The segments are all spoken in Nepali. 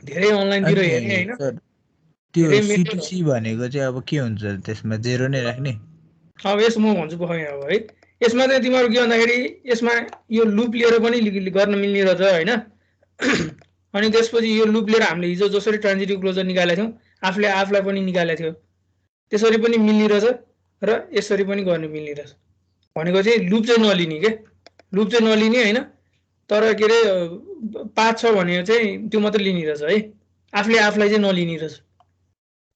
धेरै अनलाइनतिर अनि हेर्ने हैन सर त्यो धेरै मेथड C2C भनेको चाहिँ अब के हुन्छ त्यसमा 0 नै राख्ने अब यस म भन्छु पक्कै अब है यसमा चाहिँ तिमीहरू के भन्दाखेरि यसमा यो लुप लिएर पनि गर्न मिल्ने रहेछ हैन अनि त्यसपछि यो लुप लिएर हामीले हिजो जसरी ट्रान्जिटिभ क्लोजर निकालेको थियौँ आफूले आफूलाई पनि निकालेको थियो त्यसरी पनि मिल्ने रहेछ र यसरी पनि गर्न मिल्ने रहेछ भनेको चाहिँ लुप चाहिँ नलिने के लुप चाहिँ नलिने हैन तर के अरे पाथ छ भने चाहिँ त्यो मात्रै लिने रहेछ है आफूले आफूलाई चाहिँ नलिने रहेछ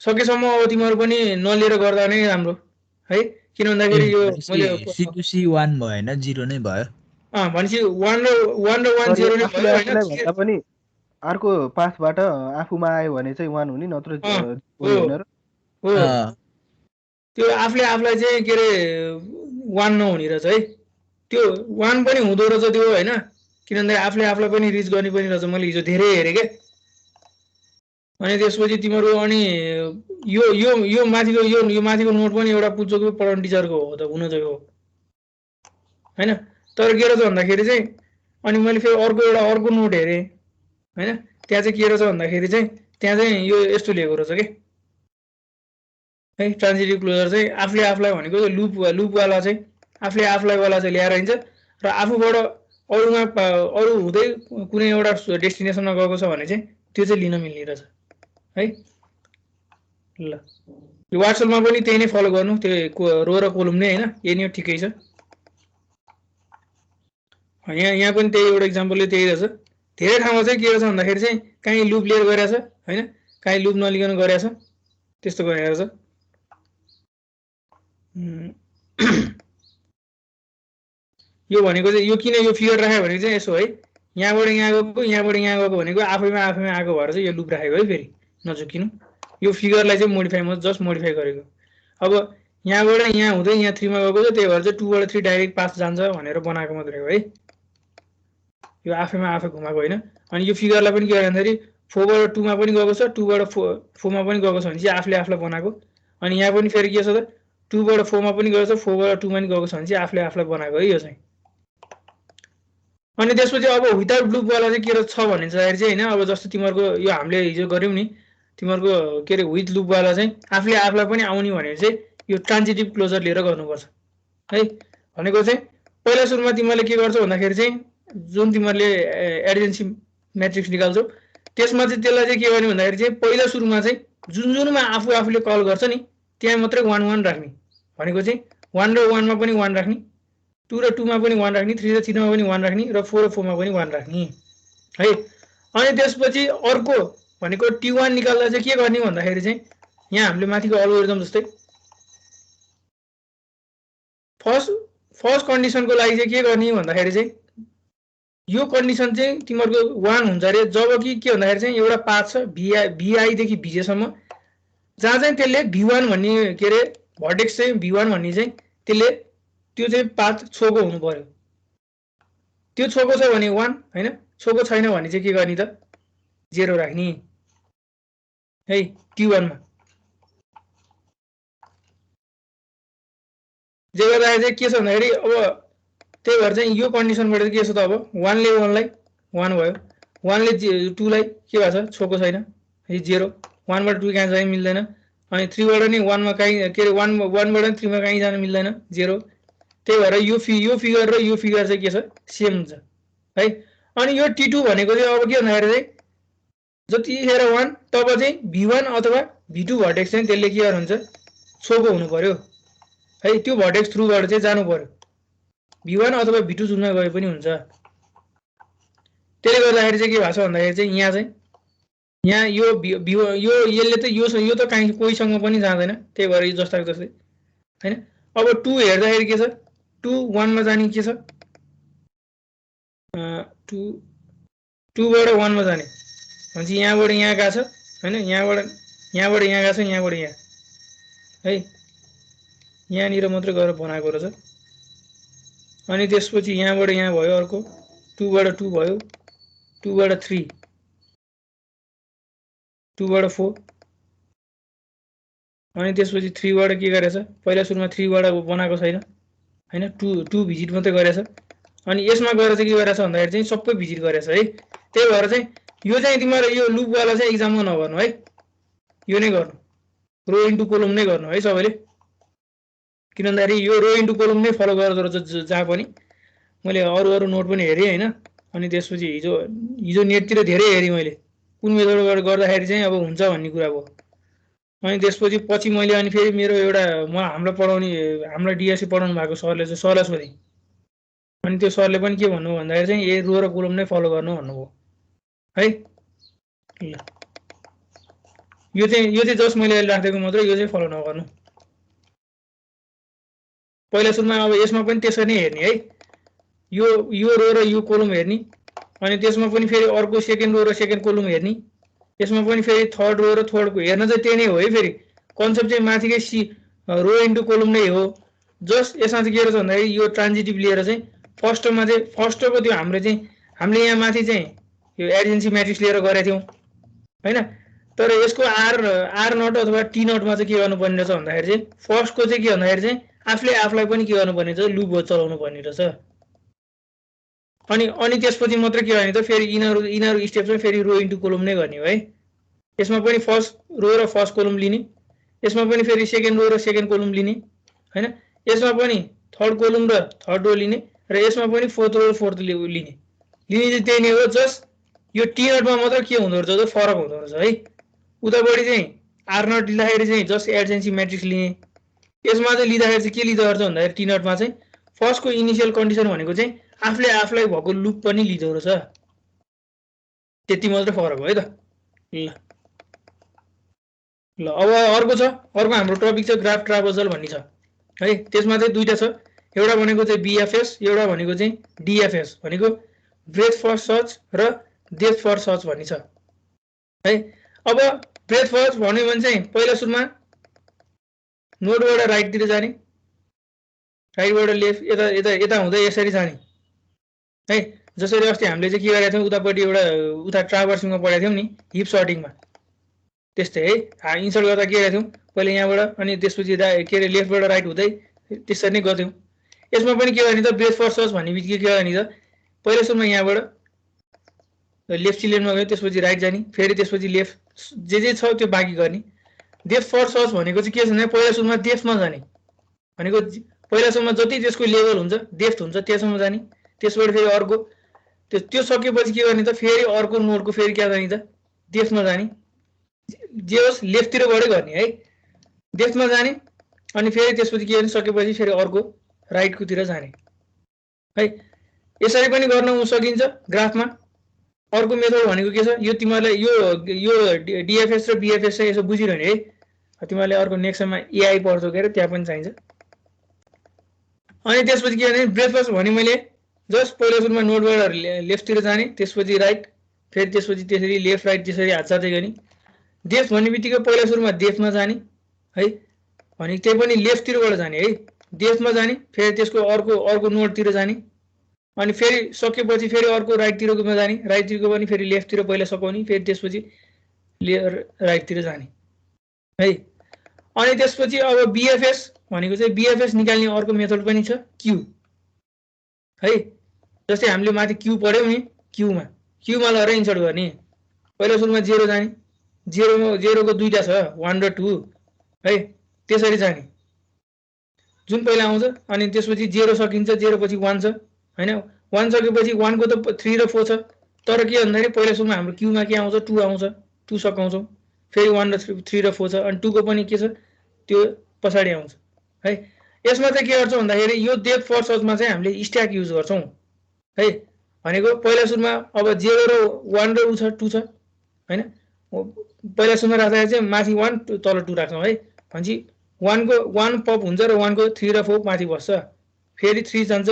सकेसम्म अब तिमीहरू पनि नलिएर गर्दा नै राम्रो है किन भन्दाखेरि यो मैले C2C 1 भएन 0 नै भयो भनेपछि 1 र 1 0 नै भयो हैन भन्दा पनि अर्को पाथबाट आफूमा आयो भने चाहिँ 1 हुने नत्र होइन र हो त्यो आफूले आफूलाई चाहिँ के अरे 1 नहुने रहेछ है त्यो 1 पनि हुँदो रहेछ त्यो हैन किनभने आफूले आफूलाई पनि रिच गर्ने पनि रहेछ मैले हिजो धेरै हेरेँ के अनि त्यसपछि तिमीहरू अनि यो यो यो माथिको यो माथिको नोट पनि एउटा पुच्चोको पढाउने टिचरको हो त हुन चाहिँ हो हैन तर के रहेछ भन्दाखेरि चाहिँ अनि मैले फेरि अर्को नोट हेरेँ हैन त्यहाँ चाहिँ के रहेछ भन्दाखेरि चाहिँ त्यहाँ चाहिँ यो यस्तो लेखेको रहेछ के है ट्रान्जिटिभ क्लोजर चाहिँ आफूले आफूलाई भनेको लुपवाला चाहिँ आफूले आफूलाई वाला चाहिँ ल्याएर हिँड्छ र आफूबाट अरू हुँदै कुनै एउटा डेस्टिनेसनमा गएको छ भने चाहिँ त्यो चाहिँ लिन मिल्ने रहेछ है ल यो वाट्सएपमा पनि त्यही नै फलो गर्नु त्यो रो र कोलम नै हैन यही नै ठिकै छ यहाँ पनि त्यही एउटा इक्जाम्पलले त्यही रहेछ धेरै ठाउँमा चाहिँ के रहेछ भन्दाखेरि चाहिँ कहीँ लुप लिएर गइरहेछ हैन कहीँ लुप नलिकन गइरहेछ त्यस्तो गरिरहेछ यो भनेको चाहिँ यो किन यो फिगर राख्यो भने चाहिँ यसो है यहाँबाट यहाँ गएको भनेको आफैमा आएको भएर चाहिँ यो लुप राखेको है फेरि नझुकिनु यो फिगरलाई चाहिँ मोडिफाई म जस्ट मोडिफाई गरेको अब यहाँबाट यहाँ हुँदै यहाँ 3 मा गएको छ त्यही भएर चाहिँ 2 बाट 3 डाइरेक्ट पास जान्छ भनेर बनाएको मात्रै हो है यो आफैमा आफै घुमाएको होइन अनि यो फिगरलाई पनि के गर्यो भन्दाखेरि 4 बाट 2 मा पनि गएको छ 2 बाट 4 मा पनि गएको छ भने चाहिँ आफूले आफूलाई बनाएको अनि यहाँ पनि फेरि के छ त 2 बाट 4 मा पनि गएको छ 4 बाट 2 मा पनि गएको छ भने चाहिँ आफूले आफूलाई बनाएको है यो चाहिँ अनि त्यसपछि अब विदाउट लुप वाला चाहिँ के छ भने चाहिँ हैन अब जस्तो तिमीहरुको यो हामीले हिजो गर्यौं नि तिमीहरुको के रे विथ लुप वाला चाहिँ आफूले आफूलाई पनि आउने भने चाहिँ यो ट्रान्जिटिभ क्लोजर लिएर गर्नुपर्छ है भनेको चाहिँ पहिला सुरुमा तिमीले के गर्छौ भन्दाखेरि चाहिँ जुन तिमीले एडिजेन्सी म्याट्रिक्स निकाल्छौ त्यसमा चाहिँ त्यसलाई चाहिँ के गर्ने भन्दाखेरि चाहिँ पहिला सुरुमा चाहिँ जुनमा आफूले कल गर्छ नि त्यहाँ मात्रै 1 1 राख्ने भनेको चाहिँ 1 र 1 मा पनि 1 राख्ने 2 र 2 मा पनि 1 राख्ने 3 र 3 मा पनि 1 राख्ने र 4 र 4 मा पनि 1 राख्ने है अनि त्यसपछि अर्को भनेको T1 निकाल्दा चाहिँ के गर्ने भन्दाखेरि चाहिँ यहाँ हामीले माथिको एल्गोरिदम जस्तै फर्स्ट कन्डिसनको लागि चाहिँ के गर्ने भन्दाखेरि चाहिँ यो कन्डिसन चाहिँ तिमीहरुको 1 हुन्छ रे जबकि के भन्दाखेरि चाहिँ एउटा पाथ छ VI देखि VJ सम्म जहाँ चाहिँ त्यसले V1 भन्ने के रे भर्टेक्स चाहिँ V1 भन्ने चाहिँ त्यसले त्यो चाहिँ पाथ छोको हुनु पर्यो त्यो छोको छ भने 1 हैन छोको छैन भने चाहिँ के गर्ने त 0 राख्ने है T1 मा जे गर्दा चाहिँ के छ भन्दाखेरि अब त्यही भएर चाहिँ यो कन्डिसनबाट के छ त अब 1 ले 1 लाई 1 भयो 1 ले 2 लाई के भन्छ छोको छैन है 0 1 बाट 2 कहाँ जान मिल्दैन अनि 3 बाट नि 1 मा कहीं के रे 1 बाट 3 मा कहीं जान मिल्दैन 0 त्यही भएर यो फिगर र यो फिगर चाहिँ के छ सेम हुन्छ है अनि यो T2 भनेको चाहिँ अब के भन्दाखेरि चाहिँ जतिखेर 1 तब चाहिँ V1 अथवा V2 भर्टेक्स चाहिँ त्यसले के गर्नुहुन्छ छोको हुनु पर्यो है त्यो भर्टेक्स थ्रुबाट चाहिँ जानु पर्यो V1 अथवा V2 जुनमा गए पनि हुन्छ त्यसले गर्दाखेरि चाहिँ के भएको छ भन्दाखेरि चाहिँ यहाँ यो यसले त यो त कहीँ कोहीसँग पनि जाँदैन त्यही भएर यो जस्ताको जस्तै हैन अब 2 हेर्दाखेरि के छ 2 1 मा जाने के छ 2 बाट 1 मा जाने भनेपछि यहाँबाट यहाँ गएको छ हैन यहाँबाट यहाँ गएको छ यहाँबाट यहाँ है यहाँनिर मात्र गएर बनाएको रहेछ अनि त्यसपछि यहाँबाट यहाँ भयो अर्को 2 बाट 2 भयो 2 बाट 3 2 बाट 4 अनि त्यसपछि 3 बाट के गरेछ पहिला सुरुमा 3 बाट बनाएको छैन हैन 2 भिजिट मात्रै गरेछ अनि यसमा गएर चाहिँ के गरेछ भन्दाखेरि चाहिँ सबै भिजिट गरेछ है त्यही भएर चाहिँ यो चाहिँ तिम्रो यो लुपवाला चाहिँ एक्जाममा नगर्नु है, यो नै गर्नु, रो इन्टु कोलम नै गर्नु है सबैले, किन भन्दाखेरि यो रो इन्टु कोलम नै फलो गर्दो रहेछ जहाँ पनि। मैले अरू नोट पनि हेरेँ होइन, अनि त्यसपछि हिजो नेटतिर धेरै हेरेँ मैले कुन मेथडबाट गर्दाखेरि चाहिँ अब हुन्छ भन्ने कुरा भयो। अनि त्यसपछि पछि मैले अनि फेरि मेरो एउटा हामीलाई पढाउने हामीलाई डिएससी पढाउनु भएको सरले चाहिँ सरलाई सोधेँ, अनि त्यो सरले पनि के भन्नु भन्दाखेरि चाहिँ ए रो र कोलम नै फलो गर्नु भन्नुभयो है। ल यो चाहिँ जस्ट मैले अहिले राखेको मात्रै, यो चाहिँ फलो नगर्नु। पहिला सुरुमा अब यसमा पनि त्यसरी नै हेर्ने है, यो रो र यो कोलम हेर्ने, अनि त्यसमा पनि फेरि अर्को सेकेन्ड रो र सेकेन्ड कोलम हेर्ने, यसमा पनि फेरि थर्ड रो र थर्डको हेर्न चाहिँ त्यही नै हो है। फेरि कन्सेप्ट चाहिँ माथिकै रो इन्टु कोलम नै हो। जस्ट यसमा चाहिँ के रहेछ भन्दाखेरि यो ट्रान्जिटिभ लिएर चाहिँ फर्स्टमा चाहिँ फर्स्टको त्यो हामीले यहाँ माथि चाहिँ यो एडिजेन्सी म्याट्रिक्स लिएर गरेका थियौँ होइन, तर यसको आर नट अथवा टी नटमा चाहिँ के गर्नुपर्ने रहेछ भन्दाखेरि चाहिँ फर्स्टको चाहिँ के भन्दाखेरि चाहिँ आफूलाई पनि के गर्नुपर्ने रहेछ, लुप चलाउनु पर्ने रहेछ। अनि त्यसपछि मात्रै के गर्ने त फेरि यिनीहरू स्टेप चाहिँ फेरि रो इन्टु कोलम नै गर्ने हो है। यसमा पनि फर्स्ट रो र फर्स्ट कोलम लिने, यसमा पनि फेरि सेकेन्ड रो र सेकेन्ड कोलम लिने होइन, यसमा पनि थर्ड कोलम र थर्ड रो लिने, र यसमा पनि फोर्थ रो र फोर्थ लिने चाहिँ त्यही नै हो। जस्ट यो टी नटमा मात्र के हुँदो रहेछ, फरक हुँदो रहेछ है। उतापट्टि चाहिँ आर नट लिँदाखेरि चाहिँ जस्ट एडिजेन्सी म्याट्रिक्स लिने, यसमा चाहिँ लिँदाखेरि चाहिँ के लिँदो रहेछ भन्दाखेरि टी नटमा चाहिँ फर्स्टको इनिसियल कन्डिसन भनेको चाहिँ आफूलाई भएको लुप पनि लिँदो रहेछ, त्यति मात्रै फरक हो है त। ल अब अर्को हाम्रो टपिक छ ग्राफ ट्राभर्सल भन्ने छ है। त्यसमा चाहिँ दुईटा छ, एउटा भनेको चाहिँ बिएफएस, एउटा भनेको चाहिँ डिएफएस भनेको ब्रेथ फर्स्ट सर्च र डेप्थ फर्स्ट सर्च भन्ने छ है। अब ब्रेथ फर्स्ट भन्यो भने चाहिँ पहिला सुरुमा नोडबाट राइटतिर जाने, राइटबाट लेफ्ट यता हुँदै यसरी जाने है। जसरी अस्ति हामीले चाहिँ के गरेका थियौँ, उतापट्टि उता ट्राभर्सिङमा पढेका थियौँ नि हिप सर्टिङमा, त्यस्तै है। इन्सर्ट गर्दा के गरेका थियौँ पहिले यहाँबाट, अनि त्यसपछि के अरे लेफ्टबाट राइट हुँदै त्यसरी नै गर्थ्यौँ। यसमा पनि के गर्ने त ब्रेथ फर्स्ट सर्च भन्ने बित्तिकै के गर्ने त पहिला सुरुमा यहाँबाट लेफ्ट चिल्ड्रेनमा गयो, त्यसपछि राइट जाने, फेरि त्यसपछि लेफ्ट जे छ त्यो बाँकी गर्ने। डेप्थ फर्स्ट सर्च भनेको चाहिँ के छ भने पहिला सुरुमा डेप्थमा जाने भनेको पहिला सुरुमा जति त्यसको लेभल हुन्छ डेप्थ हुन्छ त्यसमा जाने, त्यसबाट फेरि अर्को त्यो सकेपछि के गर्ने त फेरि अर्को नोडको फेरि क्या जाने त डेप्थमा जाने, जे होस् लेफ्टतिरबाटै गर्ने है, डेप्थमा जाने, अनि फेरि त्यसपछि के गर्ने सकेपछि फेरि अर्को राइटकोतिर जाने है। यसरी पनि गर्न सकिन्छ ग्राफमा। अर्को मेथड भनेको के छ, यो तिमीहरूलाई यो डिएफएस र बिएफएस चाहिँ यसो बुझिरहने है। तिमीहरूले अर्को नेक्स्टमा एआई पढ्छौ के अरे त्यहाँ पनि चाहिन्छ। अनि त्यसपछि के गर्ने ब्रेथ फर्स्ट भने मैले जस्ट पहिला सुरुमा नोडबाट लेफ्टतिर जाने, त्यसपछि राइट, फेरि त्यसपछि त्यसरी लेफ्ट राइट त्यसरी हात सार्दै गर्ने। डेप्थ भन्ने बित्तिकै पहिला सुरुमा डेप्थमा जाने है, भने त्यही पनि लेफ्टतिरबाट जाने है, डेप्थमा जाने, फेरि त्यसको अर्को नोडतिर जाने, अनि फेरि सकेपछि फेरि अर्को राइटतिरकोमा जाने, राइटतिरको पनि फेरि लेफ्टतिर पहिला सकाउने, फेरि त्यसपछि राइटतिर जाने है। अनि त्यसपछि अब बिएफएस भनेको चाहिँ बिएफएस निकाल्ने अर्को मेथड पनि छ क्यू है। जस्तै हामीले माथि क्यू पढ्यौँ नि, क्यूमा लगेर इन्सर्ट गर्ने, पहिला सुरुमा 0 जाने, जेरोको दुईटा छ 1 र 2 है, त्यसरी जाने जुन पहिला आउँछ, अनि त्यसपछि 0 सकिन्छ, 0 पछि 1 छ होइन, 1 सकेपछि 1 को त 3 र 4 छ, तर के भन्दाखेरि पहिला सुरुमा हाम्रो क्यूमा के आउँछ 2 आउँछ, 2 सकाउँछौँ, फेरि 1 र 3 र 4 छ, अनि 2 को पनि के छ त्यो पछाडि आउँछ है। यसमा चाहिँ के गर्छौँ भन्दाखेरि यो डेप्थ फर्स्ट सर्चमा चाहिँ हामीले स्ट्याक युज गर्छौँ है, भनेको पहिला सुरुमा अब 0 र 1 र 2 छ होइन, पहिला सुरुमा राख्दाखेरि चाहिँ माथि 1 तल 2 राख्छौँ है, भनेपछि 1 को 1 पप हुन्छ र 1 को 3 र 4 माथि बस्छ, फेरि 3 जान्छ,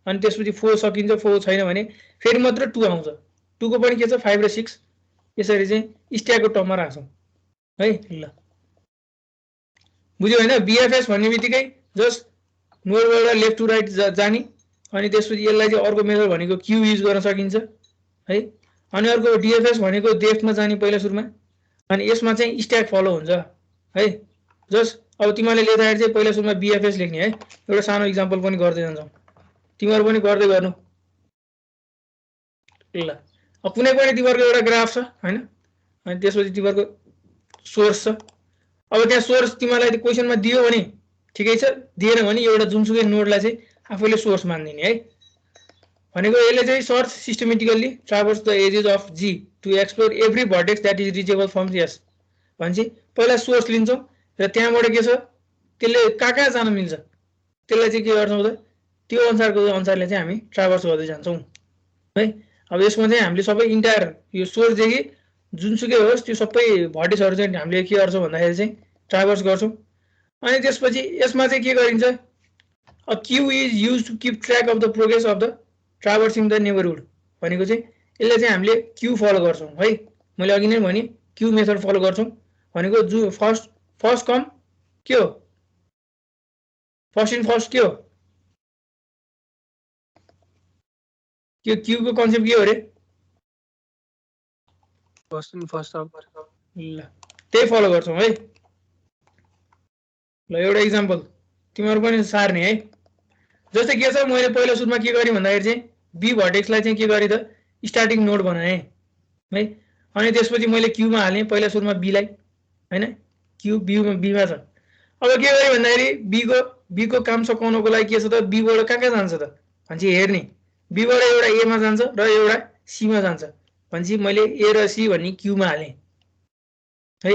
अनि त्यसपछि 4 सकिन्छ, 4 छैन भने फेरि मात्र 2 आउँछ, 2 को पनि के छ 5 र 6, यसरी चाहिँ स्ट्याकको टर्ममा राख्छौँ है। ल बुझ्यो होइन। बिएफएस भन्ने बित्तिकै जस्ट नोडबाट लेफ्ट टु राइट जाने, अनि त्यसपछि यसलाई चाहिँ अर्को मेथड भनेको क्यू युज गर्न सकिन्छ है। अनि अर्को डिएफएस भनेको डेप्थमा जाने पहिला सुरुमा, अनि यसमा चाहिँ स्ट्याक फलो हुन्छ है। जस्ट अब तिमीहरूले लेख्दाखेरि चाहिँ पहिला सुरुमा बिएफएस लेख्ने है। एउटा सानो इक्जाम्पल पनि गर्दै जान्छौँ, तिमीहरू पनि गर्दै गर्नु ल। कुनै पनि तिमीहरूको एउटा ग्राफ छ हैन, अनि त्यसपछि तिमीहरूको सोर्स छ। अब त्यहाँ सोर्स तिमीलाई क्वेसनमा दियो भने ठिकै छ, दिएन भने एउटा जुनसुकै नोडलाई चाहिँ आफैले सोर्स मान्दिने है। भनेको यसले चाहिँ search systematically traverse the edges of G to explore every vertex that is reachable from यस भनेपछि पहिला सोर्स लिन्छौँ र त्यहाँबाट के छ त्यसले कहाँ जान मिल्छ त्यसलाई चाहिँ के गर्छौँ त त्यो अनुसारले चाहिँ हामी ट्राभर्स गर्दै जान्छौँ है। अब यसमा चाहिँ हामीले सबै इन्टायर यो सोर्सदेखि जुनसुकै होस् त्यो सबै भर्टेक्सहरू चाहिँ हामीले के गर्छौँ भन्दाखेरि चाहिँ ट्राभर्स गर्छौँ। अनि त्यसपछि यसमा चाहिँ के गरिन्छ, a queue is used to keep track of the progress of the traversing the neighbourhood भनेको चाहिँ यसले चाहिँ हामीले क्यू फलो गर्छौँ है। मैले अघि नै भने क्यू मेथड फलो गर्छौँ भनेको जो फर्स्ट कम के हो, फर्स्ट इन फर्स्ट के हो, त्यो क्यूको कन्सेप्ट के हो रे, फर्स्ट इन फर्स्ट आउट। ल त्यही फलो गर्छौँ है। ल एउटा इक्जाम्पल तिमीहरू पनि सार्ने है। जस्तै के छ, मैले पहिलो सुरुमा के गरेँ भन्दाखेरि चाहिँ बी भर्टेक्सलाई चाहिँ के गरेँ त स्टार्टिङ नोड बनाएँ है। अनि त्यसपछि मैले क्यूमा हालेँ पहिला सुरुमा बीलाई हैन, क्यू बीमा छ। अब के गरेँ भन्दाखेरि बीको काम सकाउनको लागि के छ त बीबाट कहाँ जान्छ त भनेपछि हेर्ने, बीबाट एउटा एमा जान्छ र एउटा सीमा जान्छ भनेपछि मैले ए र सी भन्ने क्यूमा हालेँ है।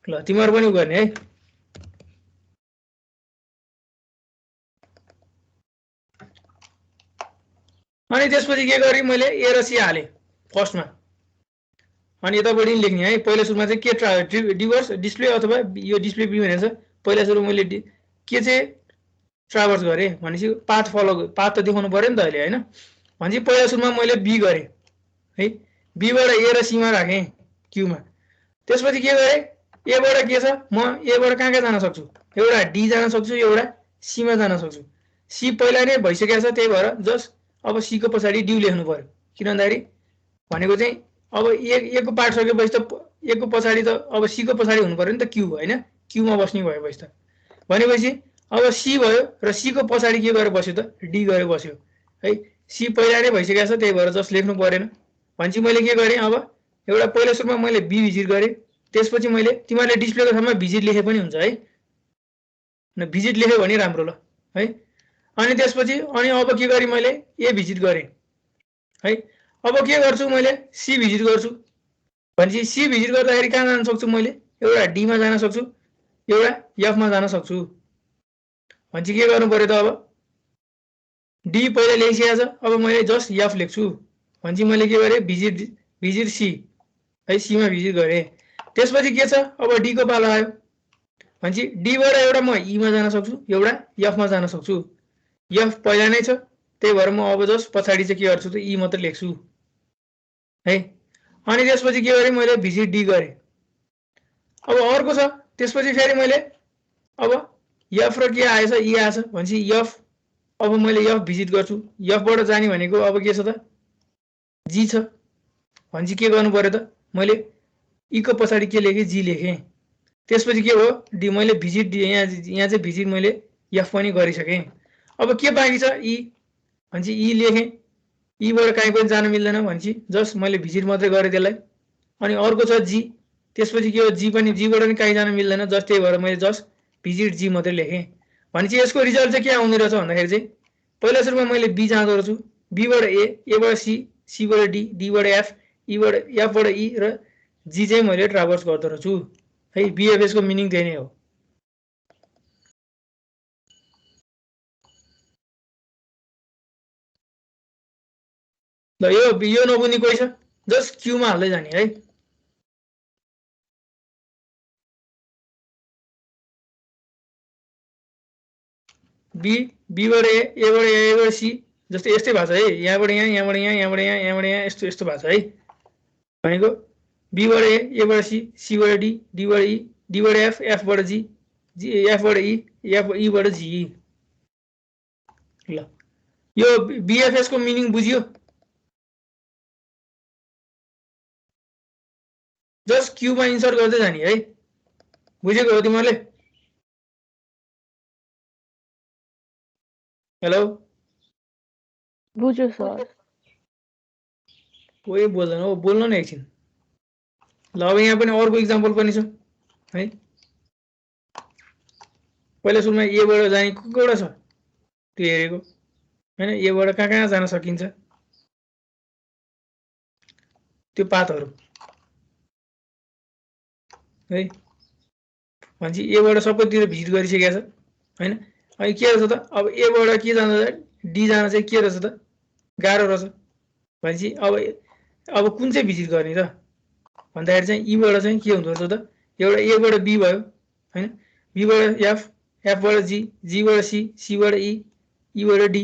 ल तिमीहरू पनि गर्ने है। अनि त्यसपछि के गरेँ मैले ए र सी हालेँ फर्स्टमा, अनि यतापट्टि लेख्ने है। पहिला सुरुमा चाहिँ के डिभर्स डिस्प्ले अथवा यो डिस्प्ले बी भनेको छ। पहिला सुरु मैले के चाहिँ ट्राभर्स गरेँ भनेपछि पाथ त देखाउनु पऱ्यो नि त अहिले होइन। भनेपछि पहिला सुरुमा मैले बी गरेँ है, बीबाट ए र सीमा राखेँ क्यूमा। त्यसपछि के गरेँ एबाट के छ म एबाट कहाँ जान सक्छु, एउटा डी जान सक्छु एउटा सीमा जान सक्छु। सी पहिला नै भइसकेको छ त्यही भएर जस्ट अब सीको पछाडि डी लेख्नु पर्यो, किन भन्दाखेरि भनेको चाहिँ अब एको पार्ट सकेपछि त एको पछाडि त अब सीको पछाडि हुनु पर्यो नि त क्यू होइन, क्यूमा बस्ने भएपछि त भनेपछि अब सी भयो र सीको पछाडि के गरेर बस्यो त डी गरेर बस्यो है। सी पहिला नै भइसकेको छ त्यही भएर जस्ट लेख्नु परेन। भनेपछि मैले के गरेँ अब एउटा पहिला सुरुमा मैले बी भिजिट गरेँ, त्यसपछि मैले तिमीहरूले डिस्प्लेको ठाउँमा भिजिट लेखे पनि हुन्छ है, भिजिट लेख्यो भने राम्रो ल है। अनि त्यसपछि अनि अब के गरेँ मैले ए भिजिट गरेँ है। अब के गर्छु मैले सी भिजिट गर्छु भनेपछि सी भिजिट गर्दाखेरि कहाँ जान सक्छु मैले, एउटा डीमा जान सक्छु एउटा एफमा जान सक्छु। भनेपछि के गर्नु पर्यो त अब डी पहिला लेखिसकेको छ, अब मैले जस्ट एफ लेख्छु भनेपछि मैले के गरेँ भिजिट सी है, सीमा भिजिट गरेँ। त्यसपछि के छ अब डीको पालो आयो भनेपछि डीबाट एउटा म ईमा जान सक्छु एउटा एफमा जान सक्छु। एफ पहिला नै छ त्यही भएर म अब जस्ट पछाडि चाहिँ के गर्छु त ई मात्र लेख्छु है। अनि त्यसपछि के गरेँ मैले भिजिट डी गरेँ। अब अर्को छ त्यसपछि फेरि मैले अब एफ र के आएछ ई आएछ भनेपछि एफ अब मैले एफ भिजिट गर्छु। एफबाट जाने भनेको अब के छ त जी छ भनेपछि के गर्नु पर्यो त मैले ईको पछाडि के लेखेँ जी लेखेँ। त्यसपछि के भयो डी मैले भिजिट डी यहाँ चाहिँ भिजिट मैले एफ पनि गरिसकेँ। अब के बाँकी छ ई भनेपछि ई लेखेँ, ईबाट कहीँ पनि जान मिल्दैन भनेपछि जस्ट मैले भिजिट मात्रै गरेँ त्यसलाई। अनि अर्को छ जी, त्यसपछि के हो जी पनि जीबाट पनि कहीँ जान मिल्दैन जस्ट त्यही भएर मैले जस्ट भिजिट जी मात्रै लेखेँ। भनेपछि यसको रिजल्ट चाहिँ के आउने रहेछ भन्दाखेरि चाहिँ पहिला सुरुमा मैले बी जाँदो रहेछु, बीबाट एबाट सी, सीबाट डी, डीबाट एफ, ईबाट एफबाट ई र जी चाहिँ मैले ट्राभर्स गर्दो रहेछु है। बिएफएसको मिनिङ त्यही नै हो। ल यो नबुझ्ने कोही छ जस्ट क्यूमा हाल्दै जाने है। बीबाट एबाट सी जस्तै यस्तै भएको छ है, यहाँबाट यहाँ यहाँबाट यहाँ यहाँबाट यहाँ यहाँबाट यहाँ यस्तो यस्तो भएको छ है। भनेको बीबाट एबाट सी, सीबाट डी, डीबाट ई, डीबाट एफ, एफबाट जी, एफबाट ई, ईबाट जी। ल यो बिएफएसको मिनिङ बुझियो, जस्ट क्यूमा इन्सर्ट गर्दै जाने है। बुझेको हो तिमीहरूले? हेलो बुझ्यो सर। कोही बोल्दैन हो, बोल्नु न एकछिन। ल अब यहाँ पनि अर्को इक्जाम्पल पनि छ है। पहिला सुरुमा एबाट जाने कतिवटा छ त्यो हेरेको हैन, एबाट कहाँ कहाँ जान सकिन्छ त्यो पाथहरू है। भनेपछि एबाट सबैतिर भिजिट गरिसकेको छ हैन। अनि के रहेछ त, अब एबाट के जान्छ डी जान चाहिँ के रहेछ त, गाह्रो रहेछ। भनेपछि अब कुन चाहिँ भिजिट गर्ने त भन्दाखेरि चाहिँ ईबाट चाहिँ के हुँदो रहेछ त, एउटा एबाट बी भयो हैन, बीबाट एफ, एफबाट जी, जीबाट सी, सीबाट ई, ईबाट डी,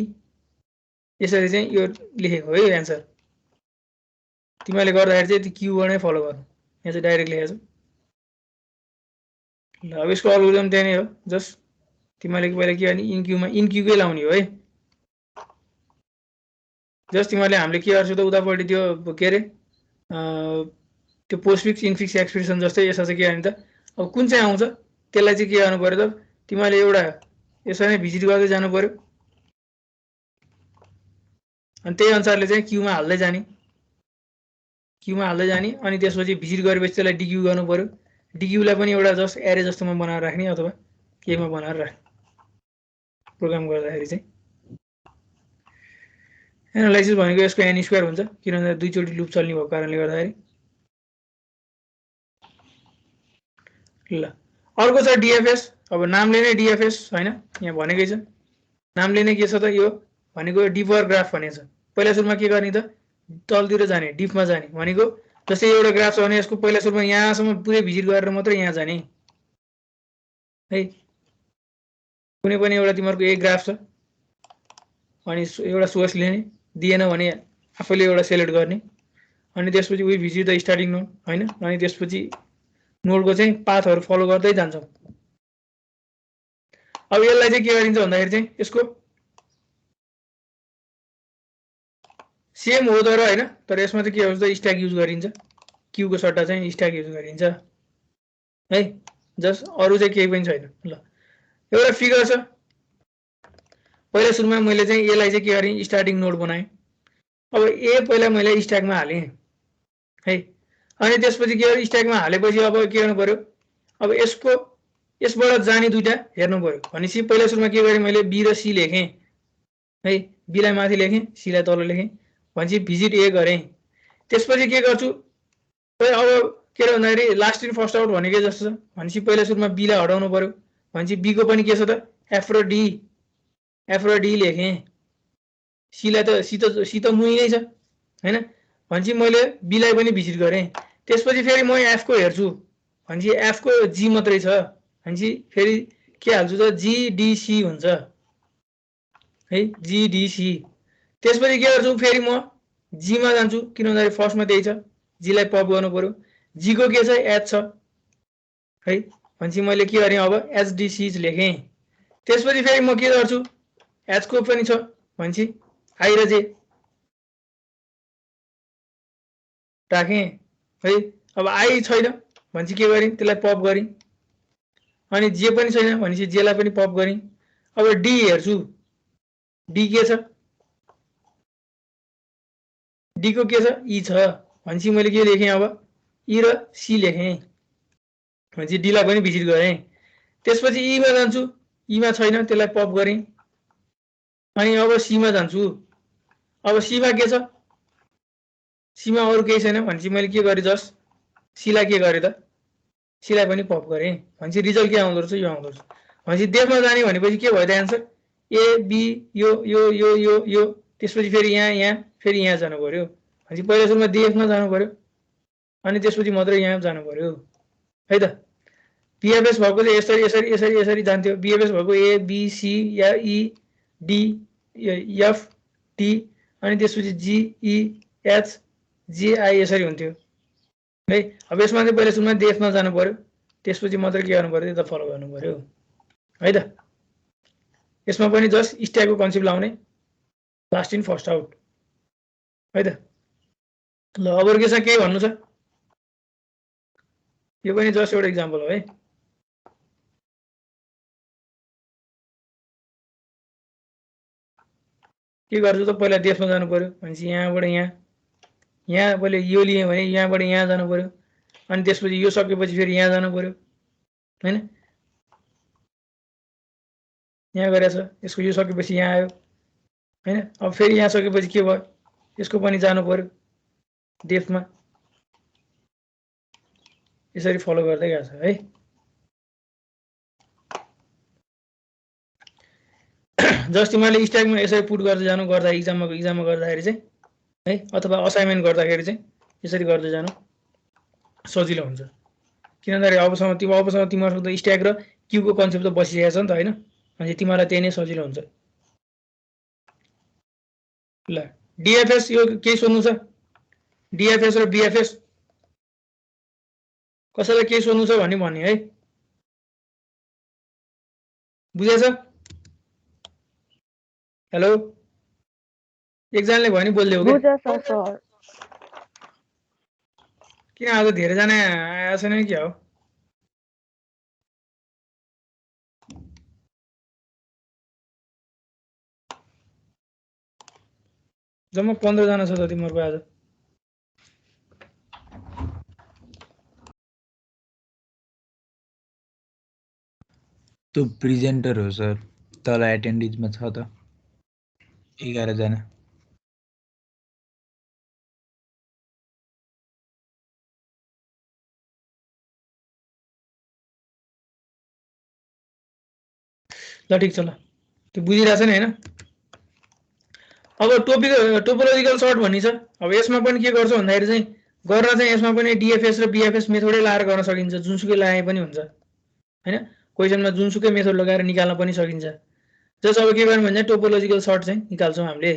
यसरी चाहिँ यो लेखेको है एन्सर। तिमीले गर्दाखेरि चाहिँ त्यो क्यूबाट नै फलो गर्नु, यहाँ चाहिँ डाइरेक्ट लेखेको छ। ल अब यसको अल्गोरिदम त्यही नै हो, जस्ट तिमीले पहिला के गर्ने इनक्यूमा इनक्यूकै लाउने हो है। जस्ट तिमीले हामीले के गर्छौ त उतापट्टि त्यो के अरे त्यो पोस्टफिक्स इनफिक्स एक्सप्रेसन जस्तै यसमा चाहिँ के गर्ने त, अब कुन चाहिँ आउँछ त्यसलाई चाहिँ के गर्नु पर्यो त, तिमीले एउटा यसरी नै भिजिट गर्दै जानु पर्यो अनि त्यही अनुसारले चाहिँ क्यूमा हाल्दै जाने, क्यूमा हाल्दै जाने अनि त्यसपछि भिजिट गरेपछि त्यसलाई डिक्यू गर्नु पर्यो। डिक्यूलाई पनि एउटा जस्ट एरे जस्तोमा बनाएर राख्ने अथवा केमा बनाएर राख्ने प्रोग्राम गर्दाखेरि चाहिँ। एनालाइसिस भनेको यसको एन स्क्वायर हुन्छ किनभने दुईचोटि लुप चल्ने भएको कारणले गर्दाखेरि। ल अर्को छ डिएफएस। अब नामले नै डिएफएस हैन, यहाँ भनेकै छ नामले नै के छ त, यो भनेको डिफर ग्राफ भनेको छ। पहिला सुरुमा के गर्ने त, तलतिर जाने, डिफमा जाने भनेको जस्तै एउटा ग्राफ छ भने यसको पहिला सुरुमा यहाँसम्म पुरै भिजिट गरेर मात्रै यहाँ जाने है। कुनै पनि एउटा तिमीहरूको एक ग्राफ छ अनि एउटा सोर्स लिने, दिएन भने आफैले एउटा सेलेक्ट गर्ने अनि त्यसपछि we visit the starting node हैन, अनि त्यसपछि नोडको चाहिँ पाथहरू फलो गर्दै जान्छौँ। अब यसलाई चाहिँ के गरिन्छ भन्दाखेरि चाहिँ यसको सेम हो तर हैन, तर यसमा चाहिँ के हुन्छ त स्ट्याक युज गरिन्छ, क्यूको सट्टा चाहिँ स्ट्याक युज गरिन्छ है। जस्ट अरू चाहिँ केही पनि छैन। ल एउटा फिगर छ, पहिला सुरुमा मैले चाहिँ यसलाई चाहिँ के गरेँ स्टार्टिङ नोड बनाएँ। अब ए पहिला मैले स्ट्याकमा हालेँ है, अनि त्यसपछि के गर्यो स्ट्याकमा हालेपछि अब के गर्नु पर्यो, अब यसबाट जाने दुईटा हेर्नु पर्यो। भनेपछि पहिला सुरुमा के गरेँ मैले बी र सी लेखेँ है, बीलाई माथि लेखेँ सीलाई तल लेखेँ, भनेपछि भिजिट ए गरेँ। त्यसपछि के गर्छु अब के अरे भन्दाखेरि लास्ट इन फर्स्ट आउट भनेकै जस्तो छ। भनेपछि पहिला सुरुमा बीलाई हटाउनु पर्यो, भनेपछि बीको पनि के छ त एफ र डी लेखेँ, सीलाई त सी त मुई नै छ हैन, भनेपछि मैले बीलाई पनि भिजिट गरेँ। त्यसपछि फेरि म एफको हेर्छु, भनेपछि एफको जी मात्रै छ, भनेपछि फेरि के हाल्छु त जीडीसी हुन्छ है, जीडीसी। त्यसपछि के गर्छु फेरि म जीमा जान्छु किन भन्दाखेरि फर्स्टमा त्यही छ, जीलाई पप गर्नु पर्यो, जीको के छ एच छ है, भनेपछि मैले के गरेँ अब एचडीसी लेखेँ। त्यसपछि फेरि म के गर्छु एचको पनि छ, भनेपछि आई र जे राखेँ है। अब आई छैन भनेपछि के गरेँ त्यसलाई पप गरेँ, अनि जे पनि छैन भनेपछि जेलाई पनि पप गरेँ। अब डी हेर्छु, डी के छ, डी को के छ ई छ, भनेपछि मैले के लेखेँ अब ई र सी लेखेँ, भनेपछि डीलाई पनि भिजिट गरेँ। त्यसपछि ईमा जान्छु, ईमा छैन त्यसलाई पप गरेँ, अनि अब सीमा जान्छु, अब सीमा के छ, सीमा अरू केही छैन भनेपछि मैले के गरेँ जस्ट सीलाई के गरेँ त सीलाई पनि पप गरेँ, भनेपछि रिजल्ट के आउँदो रहेछ यो आउँदो रहेछ। भनेपछि देशमा जाने भनेपछि के भयो त एन्सर ए बी यो यो यो यो यो, त्यसपछि फेरि यहाँ फेरि यहाँ जानु पर्यो, भनेपछि पहिला सुरुमा देशमा जानु पर्यो अनि त्यसपछि मात्रै यहाँ जानु पर्यो है त। बिएफएस भएको चाहिँ यसरी यसरी यसरी यसरी जान्थ्यो, बिएफएस भएको ए बी सी या ई डी एफ टी अनि त्यसपछि जी ई एच जेआई यसरी हुन्थ्यो है। अब यसमा चाहिँ पहिला सुरुमा देशमा जानु पर्यो, त्यसपछि मात्रै के गर्नु पर्यो त फलो गर्नु पर्यो है त। यसमा पनि जस्ट स्ट्याकको कन्सेप्ट लाउने, लास्ट इन फर्स्ट आउट है त। ल अब के छ केही भन्नु छ, यो पनि जस्ट एउटा इक्जाम्पल हो है। के गर्छु त पहिला देशमा जानु पर्यो, भनेपछि यहाँबाट यहाँ यहाँ पहिले यो लिएँ भने यहाँबाट यहाँ जानु पर्यो, अनि त्यसपछि यो सकेपछि फेरि यहाँ जानु पर्यो हैन। यहाँ गरेछ, यसको यो सकेपछि यहाँ आयो हैन। अब फेरि यहाँ सकेपछि के भयो, यसको पनि जानु पर्यो डेप्थमा। यसरी फलो गर्दै गएको छ है। जस्ट तिमीले स्ट्याकमा यसरी पुट गर्दै जानु, गर्दा इक्जाममा गर्दाखेरि चाहिँ है, अथवा असाइनमेन्ट गर्दाखेरि चाहिँ यसरी गर्दै जानु सजिलो हुन्छ। किन भन्दाखेरि अबसम्म तिमीहरूको त स्ट्याक र क्यूको कन्सेप्ट त बसिरहेको छ नि त हैन, अनि तिमीलाई त्यही नै सजिलो हुन्छ। ल डिएफएस यो केही सोध्नु छ? डिएफएस र बिएफएस कसैलाई केही सोध्नु छ भने भन्ने है, बुझेछ? हेलो, एकजनाले भयो नि बोल्दै हो कि? किन आज धेरैजना आएको छैन क्या हो? जम्मा 15 जना छ त तिमीहरूको आज। त्यो प्रेजेन्टर हो सर, तल एटेन्डेन्समा छ त 11 जना। ल ठिक छ, ल त्यो बुझिरहेछ नि हैन। अब टोपोलोजिकल सर्ट भन्ने छ। अब यसमा पनि के गर्छ भन्दाखेरि चाहिँ गर्न चाहिँ यसमा पनि डिएफएस र बिएफएस मेथडै लाएर गर्न सकिन्छ, जुनसुकै लगाए पनि हुन्छ हैन। क्वेसनमा जुनसुकै मेथड लगाएर निकाल्न पनि सकिन्छ। जस अब के गर्नु भने टोपोलोजिकल सर्ट चाहिँ निकाल्छौँ हामीले।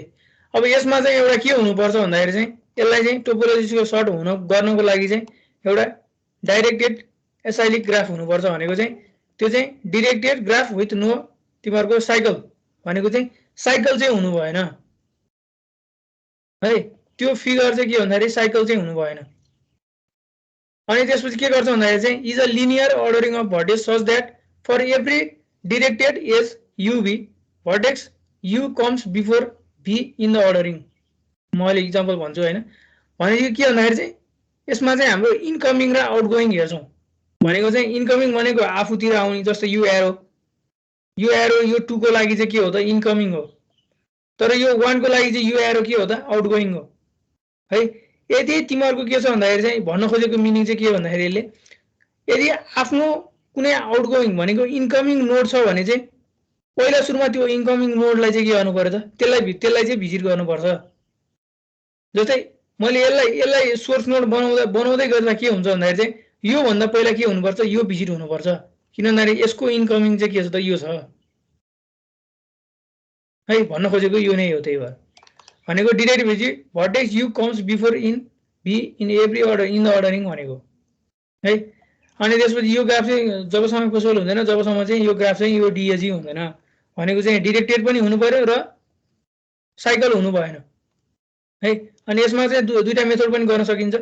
अब यसमा चाहिँ एउटा के हुनुपर्छ भन्दाखेरि चाहिँ यसलाई चाहिँ टोपोलोजिकल सर्ट गर्नको लागि चाहिँ एउटा डाइरेक्टेड एसाइक्लिक ग्राफ हुनुपर्छ भनेको चाहिँ त्यो चाहिँ डिरेक्टेड ग्राफ विथ नो तिमीहरूको साइकल भनेको चाहिँ साइकल चाहिँ हुनु भएन है। त्यो फिगर चाहिँ के भन्दाखेरि साइकल चाहिँ हुनु भएन। अनि त्यसपछि के गर्छ भन्दाखेरि चाहिँ is a linear ordering of vertex such that for every directed edge U V vertex U comes before V in the ordering. म अहिले इक्जाम्पल भन्छु हैन। भनेको के भन्दाखेरि चाहिँ यसमा चाहिँ हाम्रो इनकमिङ र आउटगोइङ हेर्छौँ। भनेको चाहिँ इनकमिङ भनेको आफूतिर आउने, जस्तो यो एरो यो 2 को लागि चाहिँ के हो त इनकमिङ हो, तर यो 1 को लागि चाहिँ यो एरो के हो त आउटगोइङ हो है। यदि तिमीहरूको के छ भन्दाखेरि चाहिँ भन्न खोजेको मिनिङ चाहिँ के भन्दाखेरि यसले यदि आफ्नो कुनै आउटगोइङ भनेको इनकमिङ नोड छ भने चाहिँ पहिला सुरुमा त्यो इनकमिङ नोडलाई चाहिँ के गर्नु पर्यो त त्यसलाई चाहिँ भिजिट गर्नुपर्छ। जस्तै मैले यसलाई सोर्स नोड बनाउँदै गर्दा के हुन्छ भन्दाखेरि चाहिँ यो भन्दा पहिला के हुनुपर्छ, यो भिजिट हुनुपर्छ। किन भन्दाखेरि यसको इनकमिङ चाहिँ के छ त यो छ है। भन्न खोजेको यो नै हो। त्यही भएर भनेको direct visit vertex U comes before in V in every order in the ordering भनेको है। अनि त्यसपछि यो ग्राफ चाहिँ जबसम्म पोसिबल हुँदैन जबसम्म चाहिँ यो ग्राफ चाहिँ यो डिएजी हुँदैन। भनेको चाहिँ डिरेक्टेड पनि हुनु पर्यो र साइकल हुनु भएन है। अनि यसमा चाहिँ दुईटा मेथड पनि गर्न सकिन्छ।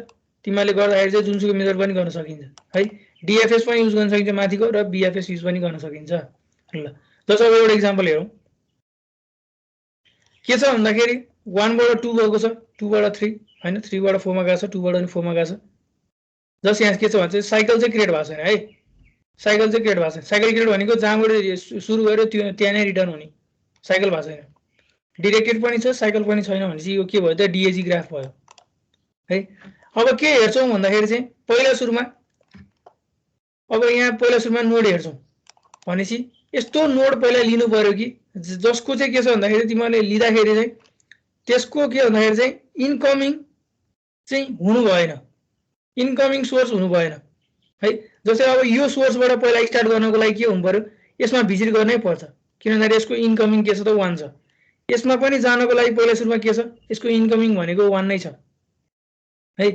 तिमीले गर्दाखेरि चाहिँ जुनसुकै मेथड पनि गर्न सकिन्छ है। डिएफएस पनि युज गर्न सकिन्छ माथिको, र बिएफएस युज पनि गर्न सकिन्छ। ल जस्तो अब एउटा इक्जाम्पल हेरौँ। के छ भन्दाखेरि 1 बाट 2 गएको छ, 2 बाट 3 हैन, 3 बाट 4 मा गएको छ, 2 बाट 4 मा गएको छ। जस यहाँ के छ भने चाहिँ साइकल चाहिँ क्रिएट भएको छैन है। साइकल चाहिँ क्रिएट भएको छैन। साइकल क्रिएट भनेको जहाँबाट सुरु गर्यो त्यहाँ नै रिटर्न हुने साइकल भएको छैन। डिरेक्टेड पनि छ साइकल पनि छैन भने चाहिँ यो के भयो त डिएजी ग्राफ भयो है। अब के हेर्छौँ भन्दाखेरि चाहिँ पहिला सुरुमा अब यहाँ पहिला सुरुमा नोड हेर्छौँ भनेपछि यस्तो नोड पहिला लिनु पर्यो कि जसको चाहिँ के छ भन्दाखेरि तिमीले लिँदाखेरि चाहिँ त्यसको के भन्दाखेरि चाहिँ इनकमिङ चाहिँ हुनु भएन, इनकमिङ सोर्स हुनु भएन है। जस्तै अब यो सोर्सबाट पहिला स्टार्ट गर्नको लागि के हुनु पर्यो, यसमा भिजिट गर्नै पर्छ। किन भन्दाखेरि यसको इनकमिङ के छ त 1 छ। यसमा पनि जानको लागि पहिला सुरुमा के छ, यसको इनकमिङ भनेको 1 नै छ है।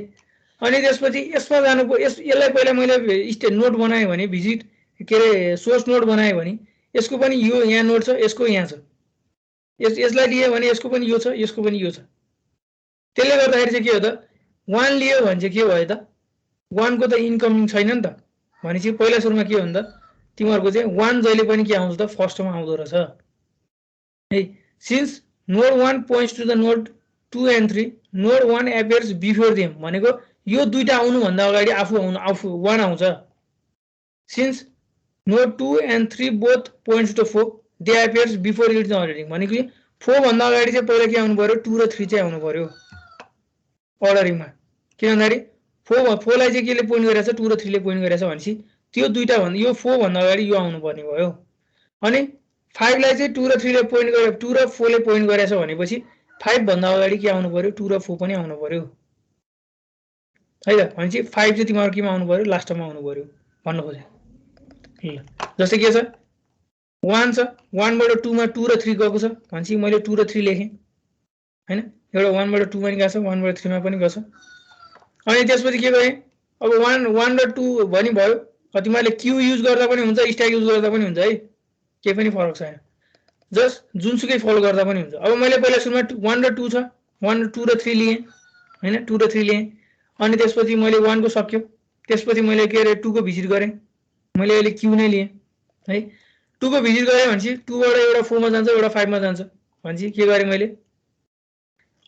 अनि त्यसपछि यसमा जानुको यसलाई पहिला मैले नोड बनाएँ भने भिजिट के अरे सोर्स नोड बनाएँ भने यसको पनि यो यहाँ नोड छ, यसको यहाँ छ। यसलाई लियो भने यसको पनि यो छ, यसको पनि यो छ। त्यसले गर्दाखेरि चाहिँ के हो त 1 लियो भने चाहिँ के भयो त 1 को त इनकमिङ छैन नि त। भनेपछि पहिला सुरुमा के हो नि त तिमीहरूको चाहिँ 1 जहिले पनि के आउँछ त फर्स्टमा आउँदो रहेछ है। Since node 1 points to the node 2 and 3 node 1 appears before them भनेको यो दुईटा आउनु भन्दा अगाडि आफू 1 आउँछ since node 2 and 3 both points to 4 they appears before its ordering भनेको 4 भन्दा अगाडि चाहिँ पहिला के आउनु पर्यो 2 र 3 चाहिँ आउनु पर्यो अर्डरिङमा किन भन्दाखेरि 4 लाई चाहिँ केले पोइन्ट गरेछ 2 र 3 ले पोइन्ट गरेछ भनेपछि त्यो दुईटा भन्दा यो 4 भन्दा अगाडि यो आउनु पर्ने भयो अनि 5 लाई चाहिँ 2 र 3 ले पोइन्ट गरे 2 र 4 ले पोइन्ट गरेछ भनेपछि 5 भन्दा अगाडि के आउनु पर्यो 2 र 4 पनि आउनु पर्यो है त भनेपछि 5 चाहिँ तिम्रो केमा आउनु पर्यो लास्टमा आउनु पर्यो भन्न खोजे ल जस्तै के छ 1 छ 1 बाट 2 मा 2 र 3 गएको छ भनेपछि मैले 2 र 3 लेखे हैन एउटा 1 बाट 2 पनि गएको छ 1 बाट 3 मा पनि गएको छ अनि त्यसपछि के गरे अब 1 र 2 भनि भयो तिमीले क्यू युज गर्दा पनि हुन्छ स्ट्याक युज गर्दा पनि हुन्छ है केही पनि फरक छैन जस्ट जुनसुकै फलो गर्दा पनि हुन्छ अब मैले पहिला सुरुमा 1 र 2 छ 1 2 र 3 लिए हैन 2 र 3 लिए अनि त्यसपछि मैले 1 को सक्यो त्यसपछि मैले के रे 2 को भिजिट गरे मैले अहिले क्यू नै लिए है 2 को भिजिट गरे भनेपछि 2 बाट एउटा 4 मा जान्छ एउटा 5 मा जान्छ भनेपछि के गरे मैले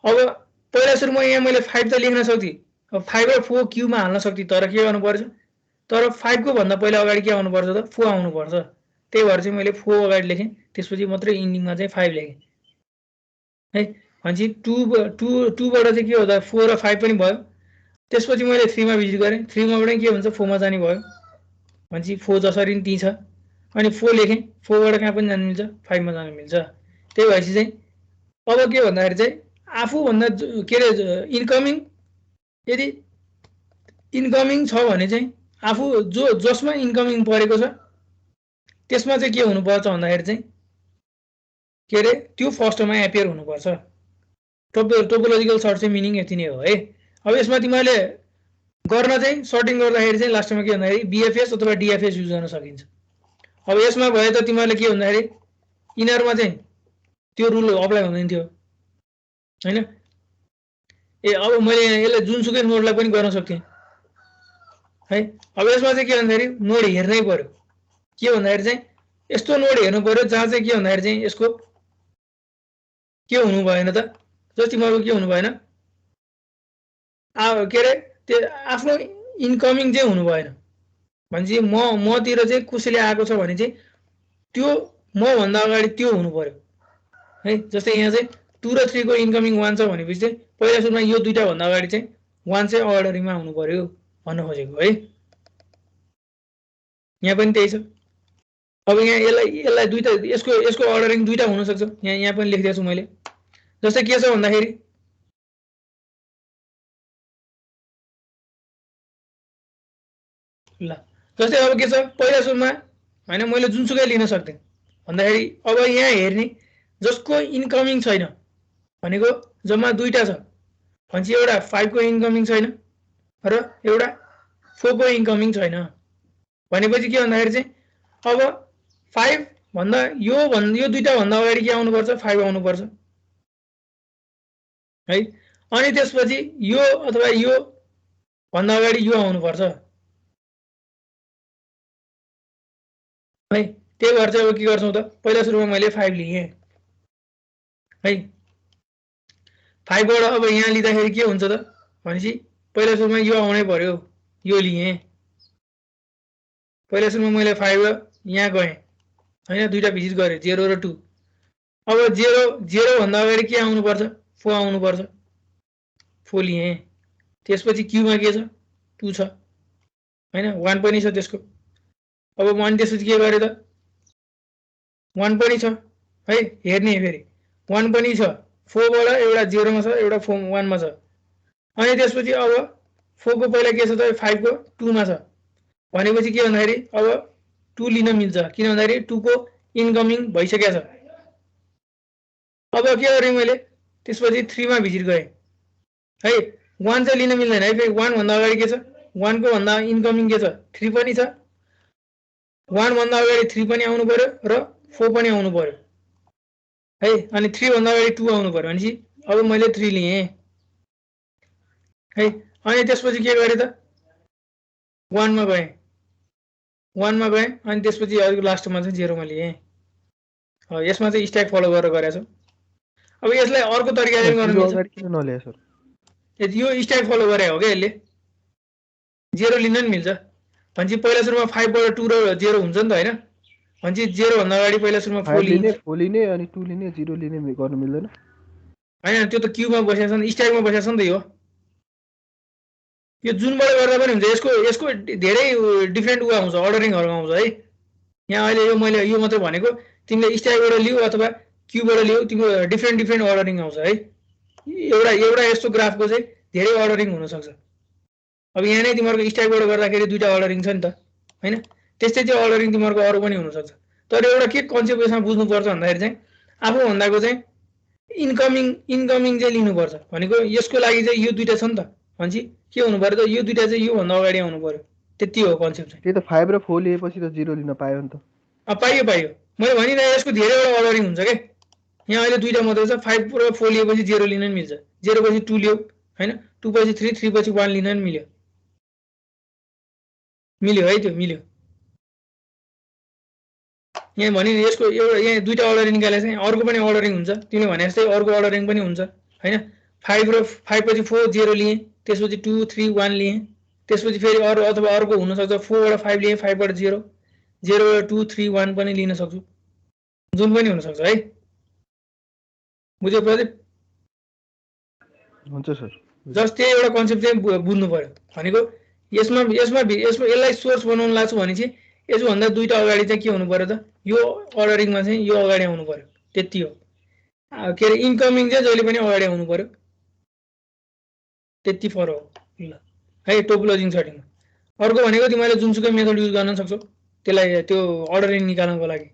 अब पहिला सुरुमा यहाँ मैले 5 त लेख्न सक्थे अब 5 र 4 क्यू मा हाल्न सक्थे तर के गर्नु पर्छ तर 5 को भन्दा पहिला अगाडि के आउनु पर्छ त 4 आउनु पर्छ त्यही भएर चाहिँ मैले 4 अगाडि लेखेँ त्यसपछि मात्रै इन्डिङमा चाहिँ 5 लेखेँ है भनेपछि 2 बाट चाहिँ के हो त 4 र 5 पनि भयो त्यसपछि मैले 3 मा भिजिट गरेँ 3 मा बाट के हुन्छ 4 मा जाने भयो भनेपछि 4 जसरी नि ती छ अनि 4 लेखेँ 4 बाट कहाँ पनि जानु मिल्छ 5 मा जानु मिल्छ त्यही भएपछि चाहिँ अब के भन्दाखेरि चाहिँ आफू भन्दा के रे इनकमिङ यदि इनकमिङ छ भने चाहिँ आफू जसमा इन्कमिङ परेको छ त्यसमा चाहिँ के हुनुपर्छ भन्दाखेरि चाहिँ के रे त्यो फर्स्टमा एपियर हुनुपर्छ टोपोलोजिकल सर्ट चाहिँ मिनिङ यति नै हो है अब यसमा तिमीले गर्न चाहिँ सर्टिङ गर्दाखेरि चाहिँ लास्टमा के भन्दाखेरि बीएफएस अथवा डीएफएस युज गर्न सकिन्छ अब यसमा भए त तिमीले के भन्दाखेरि इनरमा चाहिँ त्यो रुल अप्लाई हुँदैन थियो हैन ए अब मैले यसले जुनसुकै नोडलाई पनि गर्न सक्थेँ है अब यसमा चाहिँ के भन्दाखेरि नोड हेर्नै पर्यो के भन्दाखेरि चाहिँ यस्तो नोड हेर्नु पर्यो जहाँ चाहिँ के भन्दाखेरि चाहिँ यसको के हुनु भएन त जस्तो तिमीहरुको के हुनु भएन के रे त्यो आफ्नो इन्कमिङ चाहिँ हुनु भएन भनेपछि मतिर चाहिँ कसैले आएको छ भने चाहिँ त्यो म भन्दा अगाडि त्यो हुनु पर्यो है जस्तै यहाँ चाहिँ 2 र 3 को इन्कमिङ 1 छ भनेपछि चाहिँ पहिला सुरुमा यो दुईटा भन्दा अगाडि चाहिँ 1 चाहिँ अर्डरिङमा आउनु पर्यो भन्न खोजेको है यहाँ पनि त्यही छ अब यहाँ यसलाई दुईटा यसको अर्डरिङ दुईटा हुन सक्छ यहाँ पनि लेखिदिएको छु मैले जस्तै के छ भन्दाखेरि ल जस्तै अब के छ पहिला सुरुमा हैन मैले जुनसुकै लिन सक्थे भन्दाखेरि अब यहाँ हेर्ने जसको इन्कमिङ छैन भनेको जम्मा दुईटा छ भनेपछि एउटा 5 को इन्कमिङ छैन र एउटा 4 को इन्कमिङ छैन भनेपछि के भन्दाखेरि चाहिँ अब 5 भन्दा यो दुईटा भन्दा अगाडि के आउनु पर्छ 5 आउनु पर्छ है अनि त्यसपछि यो अथवा यो भन्दा अगाडि यो आउनु पर्छ है त्यही भएर चाहिँ अब के गर्छौं त पहिला सुरुमा मैले 5 लिए है 5 बाट अब यहाँ लिँदाखेरि के हुन्छ त भनेपछि पहिला सुरुमा यो आउनै पर्यो यो लिए पहिला सुरुमा मैले 5 यहाँ गए हैन दुईटा भिजिट गरे 0 र 2 अब 0 भन्दा अगाडि के आउनु पर्छ 4 आउनु पर्छ 4 लिए त्यसपछि क्यू मा के छ 2 छ हैन 1 पनि छ त्यसको अब 1 त्यसपछि के गरे त 1 पनि छ है हेर्ने फेरि 1 पनि छ 4 बाट एउटा 0 मा छ एउटा 1 मा छ अनि त्यसपछि अब 4 को पहिला के छ त 5 को 2 मा छ भनेपछि के भन्दाखेरि अब 2 लिन मिल्छ किन भन्दाखेरि 2 को इन्कमिङ भइसकेको छ अब के गरे मैले त्यसपछि 3 मा भिजिट गए है 1 चाहिँ लिन मिल्दैन है फेरि 1 भन्दा अगाडि के छ 1 को भन्दा इन्कमिङ के छ 3 पनि छ 1 भन्दा अगाडि 3 पनि आउनु पर्यो र 4 पनि आउनु पर्यो है अनि 3 भन्दा अगाडि 2 आउनु पर्यो भनेपछि अब मैले 3 लिए है अनि त्यसपछि के गरे त 1 मा गए अनि त्यसपछि अरु लास्टमा चाहिँ 0 मा लिए यसमा चाहिँ स्ट्याक फलो गरेर गरेछ अब यसलाई अर्को तरिकाले गर्न जिरो मिल्छ। अगाडि किन नल्याए सर? यो स्ट्याक फलो गरे हो क्या यसले, 0 लिन नि मिल्छ। भनेपछि पहिला सुरुमा 5 बाट 2 र 0 हुन्छ नि त हैन। भनेपछि 0 भन्दा अगाडि पहिला सुरुमा 4 5 लिने लिइन्छ 4 लिने अनि 2 लिने 0 लिने गर्नु मिल्दैन? हैन। त्यो त क्यूमा बसेको छ नि, स्ट्याकमा बसेको छ नि त यो जुनबाट गर्दा पनि हुन्छ। यसको धेरै डिफ्रेन्ट आउँछ, अर्डरिङहरु आउँछ है। यहाँ अहिले यो मैले यो मात्र भनेको, तिमीले स्ट्याकबाट लिऊ अथवा क्यूबाट लिऊ, तिम्रो डिफ्रेन्ट अर्डरिङ आउँछ है। एउटा यस्तो ग्राफको चाहिँ धेरै अर्डरिङ हुन सक्छ। अब यहाँ नै तिमीहरुको स्ट्याकबाट गर्दाखेरि दुईटा अर्डरिङ छ नि त हैन। त्यस्तै चाहिँ अर्डरिङ तिमीहरुको अरु पनि हुन सक्छ। तर एउटा के कन्सेप्ट यसमा बुझ्नु पर्छ भन्दाखेरि चाहिँ आफू भन्दाको चाहिँ इन्कमिङ चाहिँ लिनुपर्छ। भनेको यसको लागि चाहिँ यो दुईटा छ नि त, भनेपछि के हुनु पर्यो त, यो दुईटा चाहिँ यो भन्दा अगाडि आउनु पर्यो। त्यति हो कन्सेप्ट चाहिँ। त्यही त 5 र 4 लिएपछि त 0 लिन पायो नि त। पाइयो मैले भनिरहेको यसको धेरैवटा अर्डरिङ हुन्छ के। यहाँ अहिले दुईटा मात्रै छ, 5 र 4 लिएपछि 0 लिन नि मिल्छ, 0 पछि 2 लियो हैन, 2 पछि 3, 3 पछि 1 लिन नि मिल्यो है। त्यो मिल्यो। यहाँ भने यसको एउटा यहाँ दुईटा अर्डरिङ निकाले चाहिँ अर्को पनि अर्डरिङ हुन्छ। तिमीले भने जस्तै अर्को अर्डरिङ पनि हुन्छ हैन। 5 पछि 4 0 लिए, त्यसपछि 2 3 1 लिए, त्यसपछि फेरि अरु अथवा अर्को हुन सक्छ 4 बाट 5 लिए, 5 बाट 0, 0 बाट 2 3 1 पनि लिन सक्छु, जुन पनि हुन सक्छ है। बुझ्यो प्रदीप? हुन्छ सर। जस्तै एउटा कन्सेप्ट चाहिँ बुझ्नु पर्यो। भनेको यसलाई सोर्स बनाउन लाग्छु भने चाहिँ यसभन्दा दुईटा अगाडि चाहिँ के हुनु पर्यो त, यो अर्डरिङमा चाहिँ यो अगाडि आउनु पर्यो। त्यति हो। के अरे इन्कमिङ चाहिँ जहिले पनि अगाडि आउनु पर्यो। त्यति फरक हो ल है टोपोलोजिङ सर्टिङमा। अर्को भनेको तिमीले जुनसुकै मेथड युज गर्न सक्छौ त्यसलाई त्यो अर्डरिङ निकाल्नको लागि।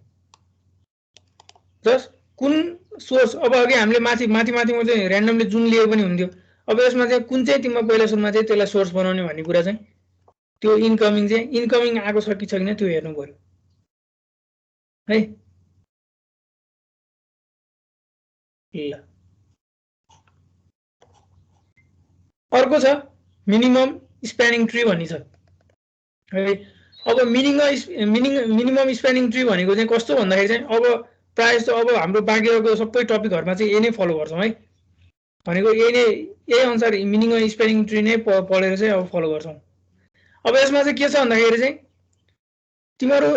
जस्ट कुन सोर्स, अब अघि हामीले माथि चाहिँ र्यान्डमली जुन लिए पनि हुन्थ्यो। अब यसमा चाहिँ कुन चाहिँ तिमीमा पहिला सुरुमा चाहिँ त्यसलाई सोर्स बनाउने भन्ने कुरा चाहिँ त्यो इन्कमिङ आएको छ कि छैन त्यो हेर्नु पर्यो है। ल अर्को छ मिनिमम स्प्यानिङ ट्री भन्ने छ है। अब मिनिमम स्प्यानिङ ट्री भनेको चाहिँ कस्तो भन्दाखेरि चाहिँ अब प्रायः जस्तो अब हाम्रो बाँकी रहेको सबै टपिकहरुमा चाहिँ यही नै फलो गर्छौं है। भनेको यही अनुसार मिनिमम स्प्यानिङ ट्री नै पढेर चाहिँ अब फलो गर्छौं। अब यसमा चाहिँ के छ भन्दाखेरि चाहिँ तिम्रो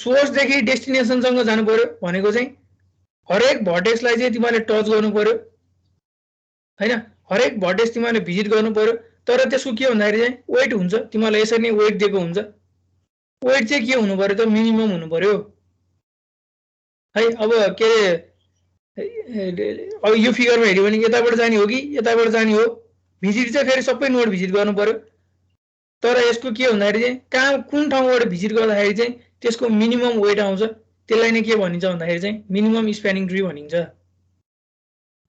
सोर्स देखि डेस्टिनेसन सँग जानु पर्यो। भनेको चाहिँ हरेक भर्टेक्सलाई चाहिँ तिमीले टच गर्नु पर्यो हैन। हरेक भर्टेक्स तिमीले भिजिट गर्नु पर्यो। तर त्यसको के भन्दाखेरि चाहिँ वेट हुन्छ, तिमीलाई यसरी नै वेट दिएको हुन्छ। वेट चाहिँ के हुनु पर्यो त, मिनिमम हुनु पर्यो है। अब के अब यो फिगरमा हेर्यो भने यताबाट जाने हो कि यताबाट जाने हो, भिजिट चाहिँ फेरि सबै नोड भिजिट गर्नु पर्यो। तर यसको के भन्दाखेरि चाहिँ कहाँ कुन ठाउँबाट भिजिट गर्दाखेरि चाहिँ त्यसको मिनिमम वेट आउँछ, त्यसलाई नै के भनिन्छ भन्दाखेरि चाहिँ मिनिमम स्प्यानिङ ट्री भनिन्छ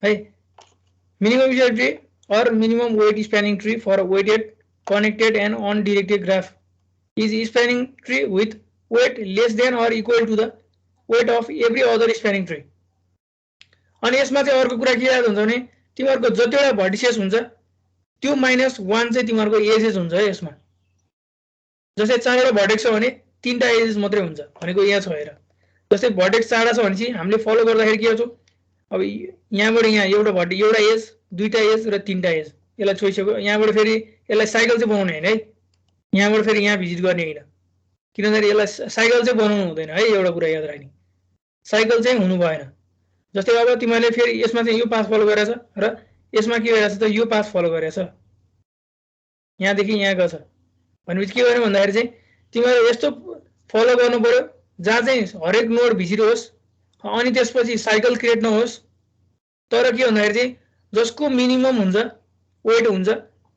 है। Minimum spanning tree or minimum weight spanning tree for a weighted, connected and undirected graph is a spanning tree with weight less than or equal to the weight of every other spanning tree. अनि यसमा चाहिँ अर्को कुरा के याद हुन्छ भने तिमीहरुको जतिवटा भर्टिसेस हुन्छ त्यो -1 चाहिँ तिमीहरुको एजेस हुन्छ है। यसमा जस्तै 4 वटा भर्टेक्स छ भने 3 टा एजेस मात्रै हुन्छ। भनेको यहाँ छ हेर, जस्तै भर्टेक्स 4 टा छ भने चाहिँ हामीले फलो गर्दाखेरि के गर्छौं, अब यहाँबाट यहाँ एउटा एज, दुईटा एज र तीनटा एज यसलाई छोइसक्यो। यहाँबाट फेरि यसलाई साइकल चाहिँ बनाउने हैन है, यहाँबाट फेरि यहाँ भिजिट गर्ने हैन, किनभने यसलाई साइकल चाहिँ बनाउनु हुँदैन है। एउटा कुरा याद राख्नु, साइकल चाहिँ हुनु भएन। जस्तै अब तिमीले फेरि यसमा चाहिँ यो पाथ फलो गरेछ र यसमा के भइरहेछ त, यो पाथ फलो गरेछ, यहाँ देखि यहाँ गछ। भनेपछि के गर्नु भन्दाखेरि चाहिँ तिमीले यस्तो फलो गर्नु पर्यो जहाँ चाहिँ हरेक नोड भिजिट होस् अनि त्यसपछि साइकल क्रिएट नहोस्। तर के भन्दाखेरि चाहिँ जसको मिनिमम हुन्छ वेट हुन्छ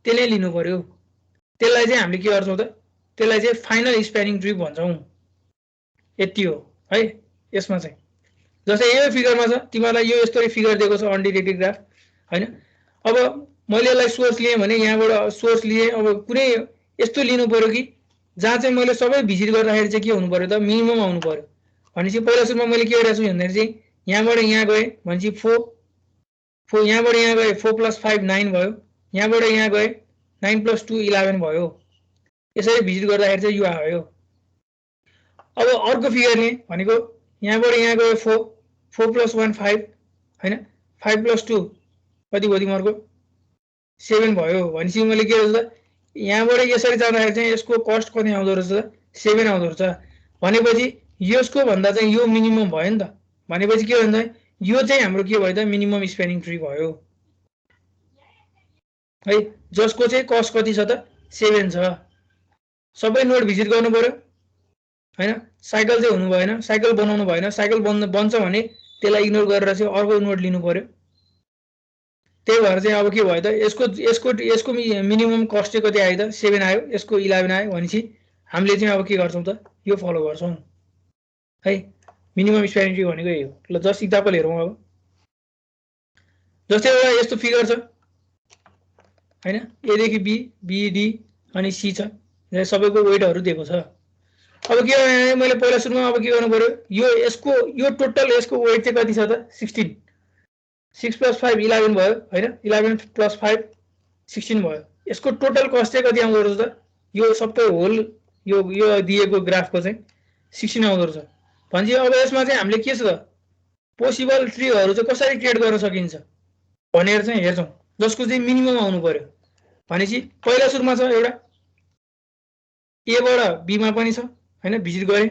त्यसले लिनु पर्यो। त्यसलाई चाहिँ हामीले के गर्छौं त, त्यसलाई चाहिँ फाइनल स्प्यानिङ ट्री भन्छौं। यति हो है यसमा चाहिँ। जस्तै यो फिगरमा छ, तिमीलाई यो यस्तो फिगर दिएको छ अनडिरेक्टेड ग्राफ हैन। अब मैले यसलाई सोर्स लिए भने यहाँबाट सोर्स लिए, अब कुनै यस्तो लिनु पर्यो कि जहाँ चाहिँ मैले सबै भिजिट गर्दाखेरि चाहिँ के हुनु पर्यो त, मिनिमम आउनु पर्यो। भनेपछि पहिला सुरुमा मैले के गरेको छु भन्दाखेरि चाहिँ यहाँबाट यहाँ गए भनेपछि 4 यहाँबाट यहाँ गए 4 + 5 9 भयो, यहाँबाट यहाँ गए 9 + 2 11 भयो। यसरी भिजिट गर्दाखेरि चाहिँ यो आयो। अब अर्को फिगर लिएँ भनेको यहाँबाट यहाँ गए 4 + 1 5, हैन 5 + 2 कति भयो तिमीहरुको 7 भयो भनेपछि मैले के गर्छु त यहाँबाट यसरी जाँदाखेरि चाहिँ यसको कस्ट कति आउँदो रहेछ त 7 आउँदो रहेछ भनेपछि यसको भन्दा चाहिँ यो मिनिमम भयो नि त भनेपछि के भन्छ यो चाहिँ हाम्रो के भयो त मिनिमम स्प्यानिङ ट्री भयो है जसको चाहिँ कस्ट कति छ त 7 छ सबै नोड भिजिट गर्नु पर्यो हैन साइकल चाहिँ हुनु भएन साइकल बनाउनु भएन साइकल बन्छ भने त्यसलाई इग्नोर गरेर चाहिँ अर्को नोड लिनु पर्यो त्यही भएर चाहिँ अब के भयो त यसको मिनिमम कस्ट चाहिँ कति आयो त 7 आयो यसको 11 आयो भनेपछि हामीले चाहिँ अब के गर्छौं त यो फलो गर्छौं है मिनिमम स्प्यानिङ ट्री भनेको यही हो ल जस्ट एक्जाम्पल हेरौं अब जस्तै एउटा यस्तो फिगर छ हैन ए देखि बी बी डी अनि सी छ यहाँ सबैको वेटहरु दिएको छ अब के भने मैले पहिला सुरुमा अब के गर्नु पर्यो यो टोटल यसको वेट चाहिँ कति छ त 16 6 + 5 11 भयो हैन 11 + 5 16 भयो यसको टोटल कस्ट चाहिँ कति आउँदो रहेछ त यो सबै होल यो दिएको ग्राफको चाहिँ 16 आउँदो रहेछ भनेपछि अब यसमा चाहिँ हामीले के छ त पोसिबल ट्रीहरु चाहिँ कसरी क्रिएट गर्न सकिन्छ भनेर चाहिँ हेर्छौं जसको चाहिँ मिनिमम आउनु पर्यो भनेपछि पहिला सुरुमा छ एउटा ए बाट बी मा पनि छ हैन भिजिट गरे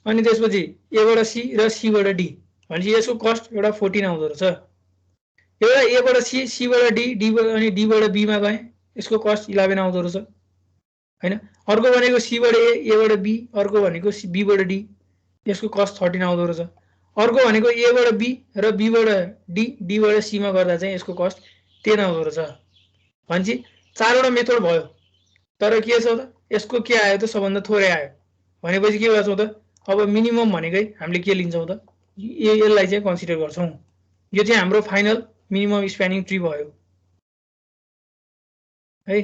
अनि त्यसपछि ए बाट सी र सी बाट डी भनेपछि यसको कस्ट एउटा 14 आउँदो रहेछ एउटा ए बाट सी सी बाट डी डी बाट अनि डी बाट बी मा गए यसको कस्ट 11 आउँदो रहेछ हैन अर्को भनेको सी बाट ए बाट बी अर्को भनेको बी बाट डी यसको कस्ट 13 आउँदो रहेछ अर्को भनेको ए बाट बी र बी बाट डी डी बाट सी मा गर्दा चाहिँ यसको कस्ट 10 आउँदो रहेछ भनेपछि चारवटा मेथड भयो तर के छ त यसको के आयो त सबभन्दा थोरै आयो भनेपछि के गर्छौं त अब मिनिमम भनेकै हामीले के लिन्छौं त यसलाई चाहिँ कन्सिडर गर्छौं यो चाहिँ हाम्रो फाइनल मिनिमम स्प्यानिङ ट्री भयो है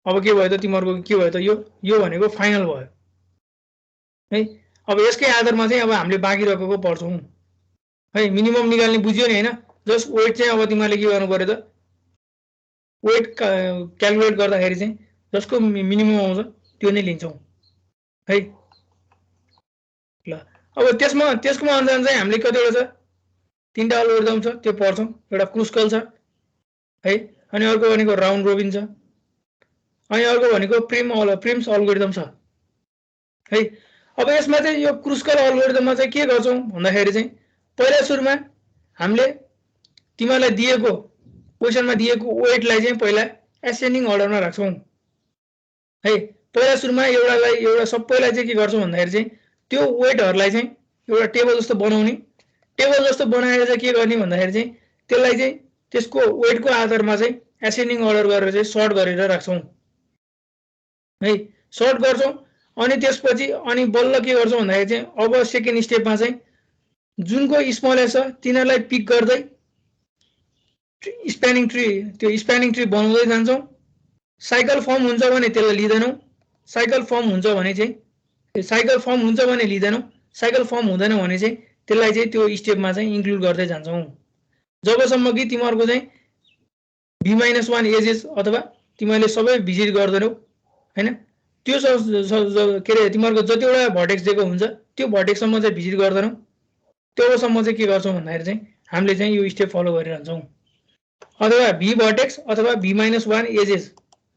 अब के भयो त तिमीहरुको के भयो त यो भनेको फाइनल भयो है अब यसकै आधारमा चाहिँ अब हामीले बाँकी रहेको पढ्छौं है मिनिमम निकाल्ने बुझ्यो नि हैन जस्ट वेट चाहिँ अब तिमीले के गर्नु पर्यो त वेट क्याल्कुलेट गर्दाखेरि चाहिँ जसको मिनिमम आउँछ त्यो नै लिन्छौं है ल अब त्यसको अनुसार चाहिँ हामीले कतिवटा छ तीनटा एल्गोरिदम छ त्यो पढ्छौं एउटा क्रुस्कल छ है अनि अर्को भनेको राउन्ड रोबिन छ अनि अर्को भनेको प्रिम्स एल्गोरिदम छ है अब यसमा चाहिँ यो क्रुस्कल एल्गोरिदममा चाहिँ के गर्छौं भन्दाखेरि चाहिँ पहिला सुरुमा हामीले तिमीलाई दिएको क्वेशनमा दिएको वेटलाई चाहिँ पहिला एसेन्डिङ अर्डरमा राख्छौं है पहिला सुरुमा एउटा सबैलाई चाहिँ के गर्छौं भन्दाखेरि चाहिँ त्यो वेटहरुलाई चाहिँ एउटा टेबल जस्तो बनाउने टेबल जस्तो बनाएर चाहिँ के गर्ने भन्दाखेरि चाहिँ त्यसलाई चाहिँ त्यसको वेटको आधारमा चाहिँ एसेन्डिङ अर्डर गरेर चाहिँ सर्ट गरेर राख्छौं है सर्ट गर्छौं अनि त्यसपछि अनि बल्ल के गर्छौं भन्दाखेरि चाहिँ अब सेकेन्ड स्टेपमा चाहिँ जुनको स्मलेस्ट छ तिनीहरुलाई पिक गर्दै स्प्यानिङ ट्री बनाउँदै जान्छौं साइकल फर्म हुन्छ भने त्यसलाई लिदैनौं साइकल फर्म हुन्छ भने लिदैनौं साइकल फर्म हुँदैन भने चाहिँ त्यसलाई चाहिँ त्यो स्टेपमा चाहिँ इन्क्लुड गर्दै जान्छौं जबसम्म कि तिमीहरुको चाहिँ b-1 एजेस अथवा तिमीले सबै भिजिट गर्दैनौ हैन त्यो के रे तिमीहरुको जतिवटा भर्टेक्स दिएको हुन्छ त्यो भर्टेक्ससम्म चाहिँ भिजिट गर्दैनौ त्योसम्म चाहिँ के गर्छौं भन्दाखेरि चाहिँ हामीले चाहिँ यो स्टेप फलो गरिरहन्छौं अथवा b भर्टेक्स अथवा b-1 एजेस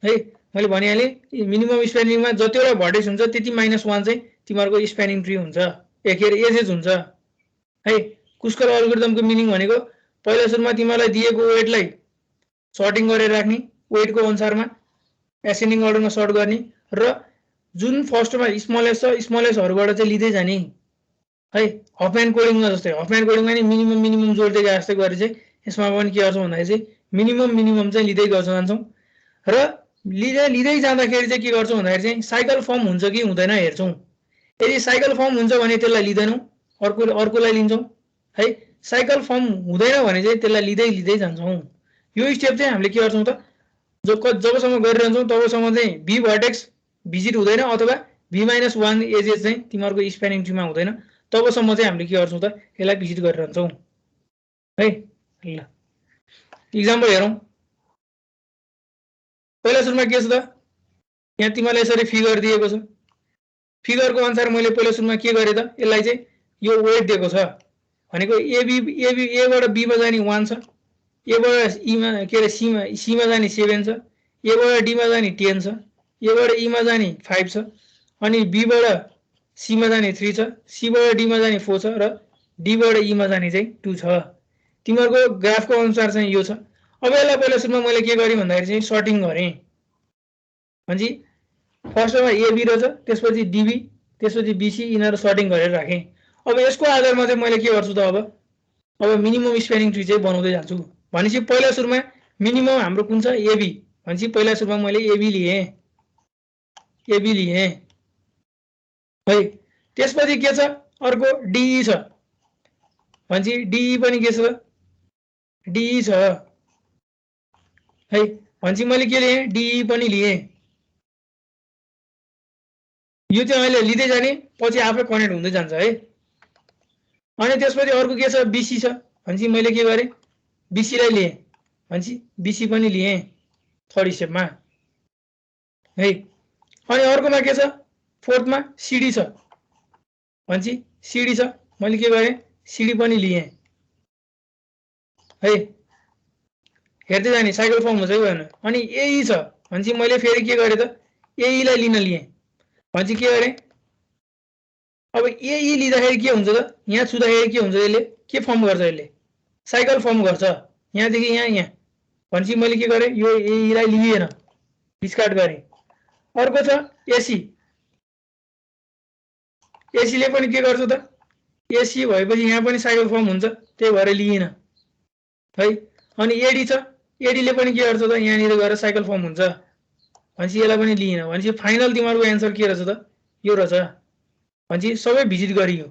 है मैले भनिहाले मिनिमम स्प्यानिङमा जतिवटा भर्टेक्स हुन्छ त्यति -1 चाहिँ तिमीहरुको स्प्यानिङ ट्री हुन्छ एजेस हुन्छ है क्रुस्कल एल्गोरिदमको मिनिङ भनेको पहिला सुरुमा तिमीलाई दिएको वेटलाई सर्टिङ गरेर राख्ने वेटको अनुसारमा एसेन्डिङ अर्डरमा सर्ट गर्ने र जुन फर्स्टमा स्मलेस्ट छ स्मलेस्टहरुबाट चाहिँ लिदै जाने है हफम्यान कोडिङमा जस्तै हफम्यान कोडिङमा नि मिनिमम जोड्दै गए जस्तै गरे चाहिँ यसमा पनि के गर्छौं भन्दाखेरि चाहिँ मिनिमम चाहिँ लिदै जान्छौं र लिदै जाँदाखेरि चाहिँ के गर्छौं भन्दाखेरि चाहिँ साइकल फर्म हुन्छ कि हुँदैन हेर्छौं यदि साइकल फर्म हुन्छ भने त्यसलाई लिदैनौं अर्कोलाई लिन्छौं है साइकल फर्म हुँदैन भने चाहिँ त्यसलाई लिदै जान्छौं यो स्टेप चाहिँ हामीले के गर्छौं त जबसम्म गरिरहन्छौं तबसम्म चाहिँ b भर्टेक्स भिजिट हुँदैन अथवा b-1 एजेस चाहिँ तिमीहरुको स्प्यानिङ ट्रीमा हुँदैन तबसम्म चाहिँ हामीले के गर्छौं त यसलाई भिजिट गरिरहन्छौं है ल एक्जाम्पल हेरौं पहिला सुरुमा के छ त यहाँ तिमीलाई यसरी फिगर दिएको छ फिगरको अनुसार मैले पहिला सुरुमा के गरे त यसलाई चाहिँ यो वेट दिएको छ भनेको एबाट बीमा जाने 1 छ, एबाट ईमा के अरे सीमा जाने 7 छ, एबाट डीमा जाने 10 छ, एबाट ईमा जाने 5 छ, अनि बीबाट सीमा जाने 3 छ, सीबाट डीमा जाने 4 छ र डीबाट ईमा जाने चाहिँ 2 छ। तिमीहरूको ग्राफको अनुसार चाहिँ यो छ। अब यसलाई पहिला सुरुमा मैले के गरेँ भन्दाखेरि चाहिँ सर्टिङ गरेँ। भनेपछि फर्स्टमा एबी रहेछ, त्यसपछि डीबी, त्यसपछि बीसी, यिनीहरू सर्टिङ गरेर राखेँ। अब यसको आधारमा चाहिँ मैले के गर्छु त अब मिनिमम स्प्यानिङ ट्री चाहिँ बनाउँदै जान्छु। भनेपछि पहिला सुरुमा मिनिमम हाम्रो कुन छ एबी, भनेपछि पहिला सुरुमा मैले एबी लिएँ है। त्यसपछि के छ अर्को डीई छ, भनेपछि डीई पनि के छ डीई छ है। भनेपछि मैले के लिएँ डीई पनि लिएँ। यो चाहिँ अहिले लिँदै जाने, पछि आफै कनेक्ट हुँदै जान्छ है। अनि त्यसपछि अर्को के छ बीसी छ, भनेपछि मैले के गरेँ बीसीलाई लिएँ, भनेपछि बीसी पनि लिएँ थर्ड स्टेपमा है। अनि अर्कोमा के छ फोर्थमा सिडी छ, भनेपछि सिडी छ, मैले के गरेँ सिडी पनि लिएँ है। हेर्दै जाने साइकल फर्म हुन्छ कि भएन। अनि एई छ, भनेपछि मैले फेरि के गरेँ त एईलाई लिन लिएँ, भनेपछि के गरेँ अब एई लिँदाखेरि के हुन्छ त यहाँ छुँदाखेरि के हुन्छ, यसले के फर्म गर्छ, यसले साइकल फर्म गर्छ यहाँदेखि यहाँ। भनेपछि मैले के गरेँ यो एईलाई लिएन, डिस्कार्ड गरेँ। अर्को छ एसी, एसीले पनि के गर्छ त एसी भएपछि यहाँ पनि साइकल फर्म हुन्छ, त्यही भएर लिएन है। अनि एडी छ, एडीले पनि के गर्छ त यहाँनिर गएर साइकल फर्म हुन्छ, भनेपछि यसलाई पनि लिएन। भनेपछि फाइनल तिमीहरूको एन्सर के रहेछ त यो रहेछ। भनेपछि सबै भिजिट गरियो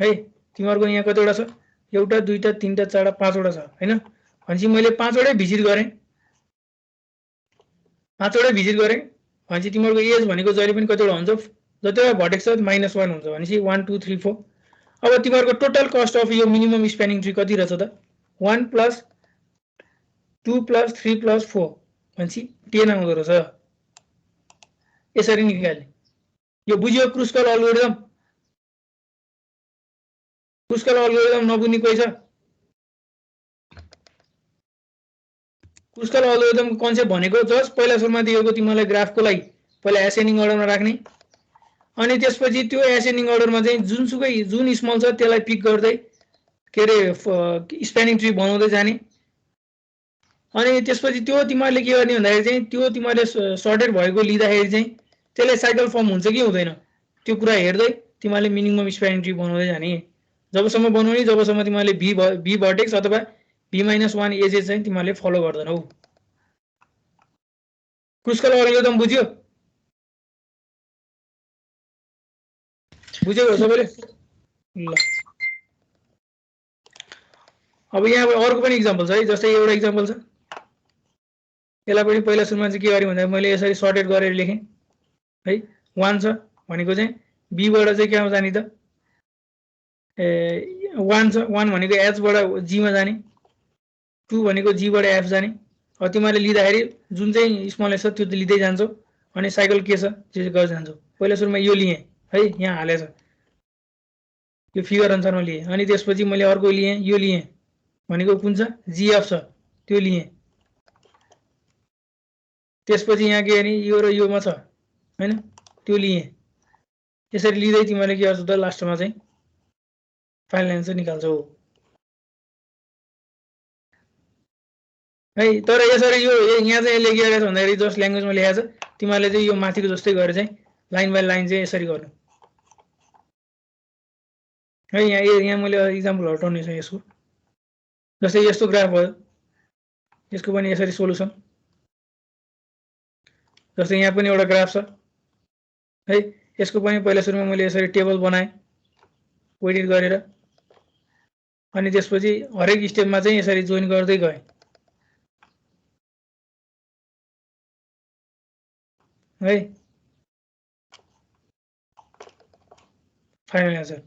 है। तिमीहरूको यहाँ कतिवटा छ एउटा दुईटा तीनटा चारवटा पाँचवटा छ हैन। भनेपछि मैले पाँचवटै भिजिट गरेँ, भनेपछि तिमीहरूको एज भनेको जहिले पनि कतिवटा हुन्छ जतिवटा भर्टेक्स छ -1 हुन्छ, भनेपछि 1 2 3 4। अब तिमीहरूको टोटल कस्ट अफ यो मिनिमम स्प्यानिङ ट्री कति रहेछ त 1 + 2 + 3 + 4, भनेपछि 10 आउँदो रहेछ। यसरी निकाल्ने यो बुझ्यो क्रुस्कल अल्गोरिदम। क्रुस्कल अल्गोरिदम नबुझ्ने कोही छ? क्रुस्कल अल्गोरिदमको कन्सेप्ट भनेको जस्ट पहिला सुरुमा दिएको तिमीलाई ग्राफको लागि पहिला एसेन्डिङ अर्डरमा राख्ने, अनि त्यसपछि त्यो एसेन्डिङ अर्डरमा चाहिँ जुनसुकै जुन स्मल छ त्यसलाई पिक गर्दै के अरे स्प्यानिङ ट्री बनाउँदै जाने। अनि त्यसपछि त्यो तिमीहरूले के गर्ने भन्दाखेरि चाहिँ त्यो तिमीहरूले सर्टेड भएको लिँदाखेरि चाहिँ त्यसले साइकल फर्म हुन्छ कि हुँदैन त्यो कुरा हेर्दै तिमीहरूले मिनिमम स्प्यानिङ ट्री बनाउँदै जाने। जबसम्म बनाउने जबसम्म तिमीहरूले बी भर्टेक्स अथवा B-1 एजेस चाहिँ तिमीहरूले फलो गर्दैनौ। क्रुस्कल अल्गोरिदम बुझ्यो? बुझ्यो सबैले? ल अब यहाँ अर्को पनि इक्जाम्पल छ है। जस्तै एउटा इक्जाम्पल छ, यसलाई पनि पहिला सुरुमा चाहिँ के गरेँ भन्दा मैले यसरी सर्टेड गरेर लेखेँ है। 1 छ भनेको चाहिँ बीबाट चाहिँ केमा जाने त 1 छ, 1 भनेको एचबाट जीमा जाने, 2 भनेको जीबाट एफ जाने। अब तिमीहरूले लिँदाखेरि जुन चाहिँ स्मल छ त्यो लिँदै जान्छौ, अनि साइकल के छ त्यो गर्दै जान्छौ। पहिला सुरुमा यो लिएँ है, यहाँ हालेछ यो फिगर अनुसारमा लिएँ। अनि त्यसपछि मैले अर्को लिएँ, यो लिएँ भनेको कुन छ जीएफ छ त्यो लिएँ। त्यसपछि यहाँ के भने यो र योमा छ हैन त्यो लिएँ। यसरी लिँदै तिमीहरूले के गर्छौ त लास्टमा चाहिँ फाइनल एन्सर निकाल्छौ है। तर यसरी यो यहाँ चाहिँ यसले के गरेछ भन्दाखेरि जस्ट ल्याङ्ग्वेजमा लेखेको छ, तिमीहरूले चाहिँ यो माथिको जस्तै गरेर चाहिँ लाइन बाई लाइन चाहिँ यसरी गर्नु है। यहाँ मैले इक्जाम्पल हटाउने छ यसको। जस्तै यस्तो ग्राफ भयो, यसको पनि यसरी सोलुसन। जस्तै यहाँ पनि एउटा ग्राफ छ है, यसको पनि पहिला सुरुमा मैले यसरी टेबल बनाएँ एडिट गरेर, अनि त्यसपछि हरेक स्टेपमा चाहिँ यसरी जोइन गर्दै गएँ है। फाइनल एन्सर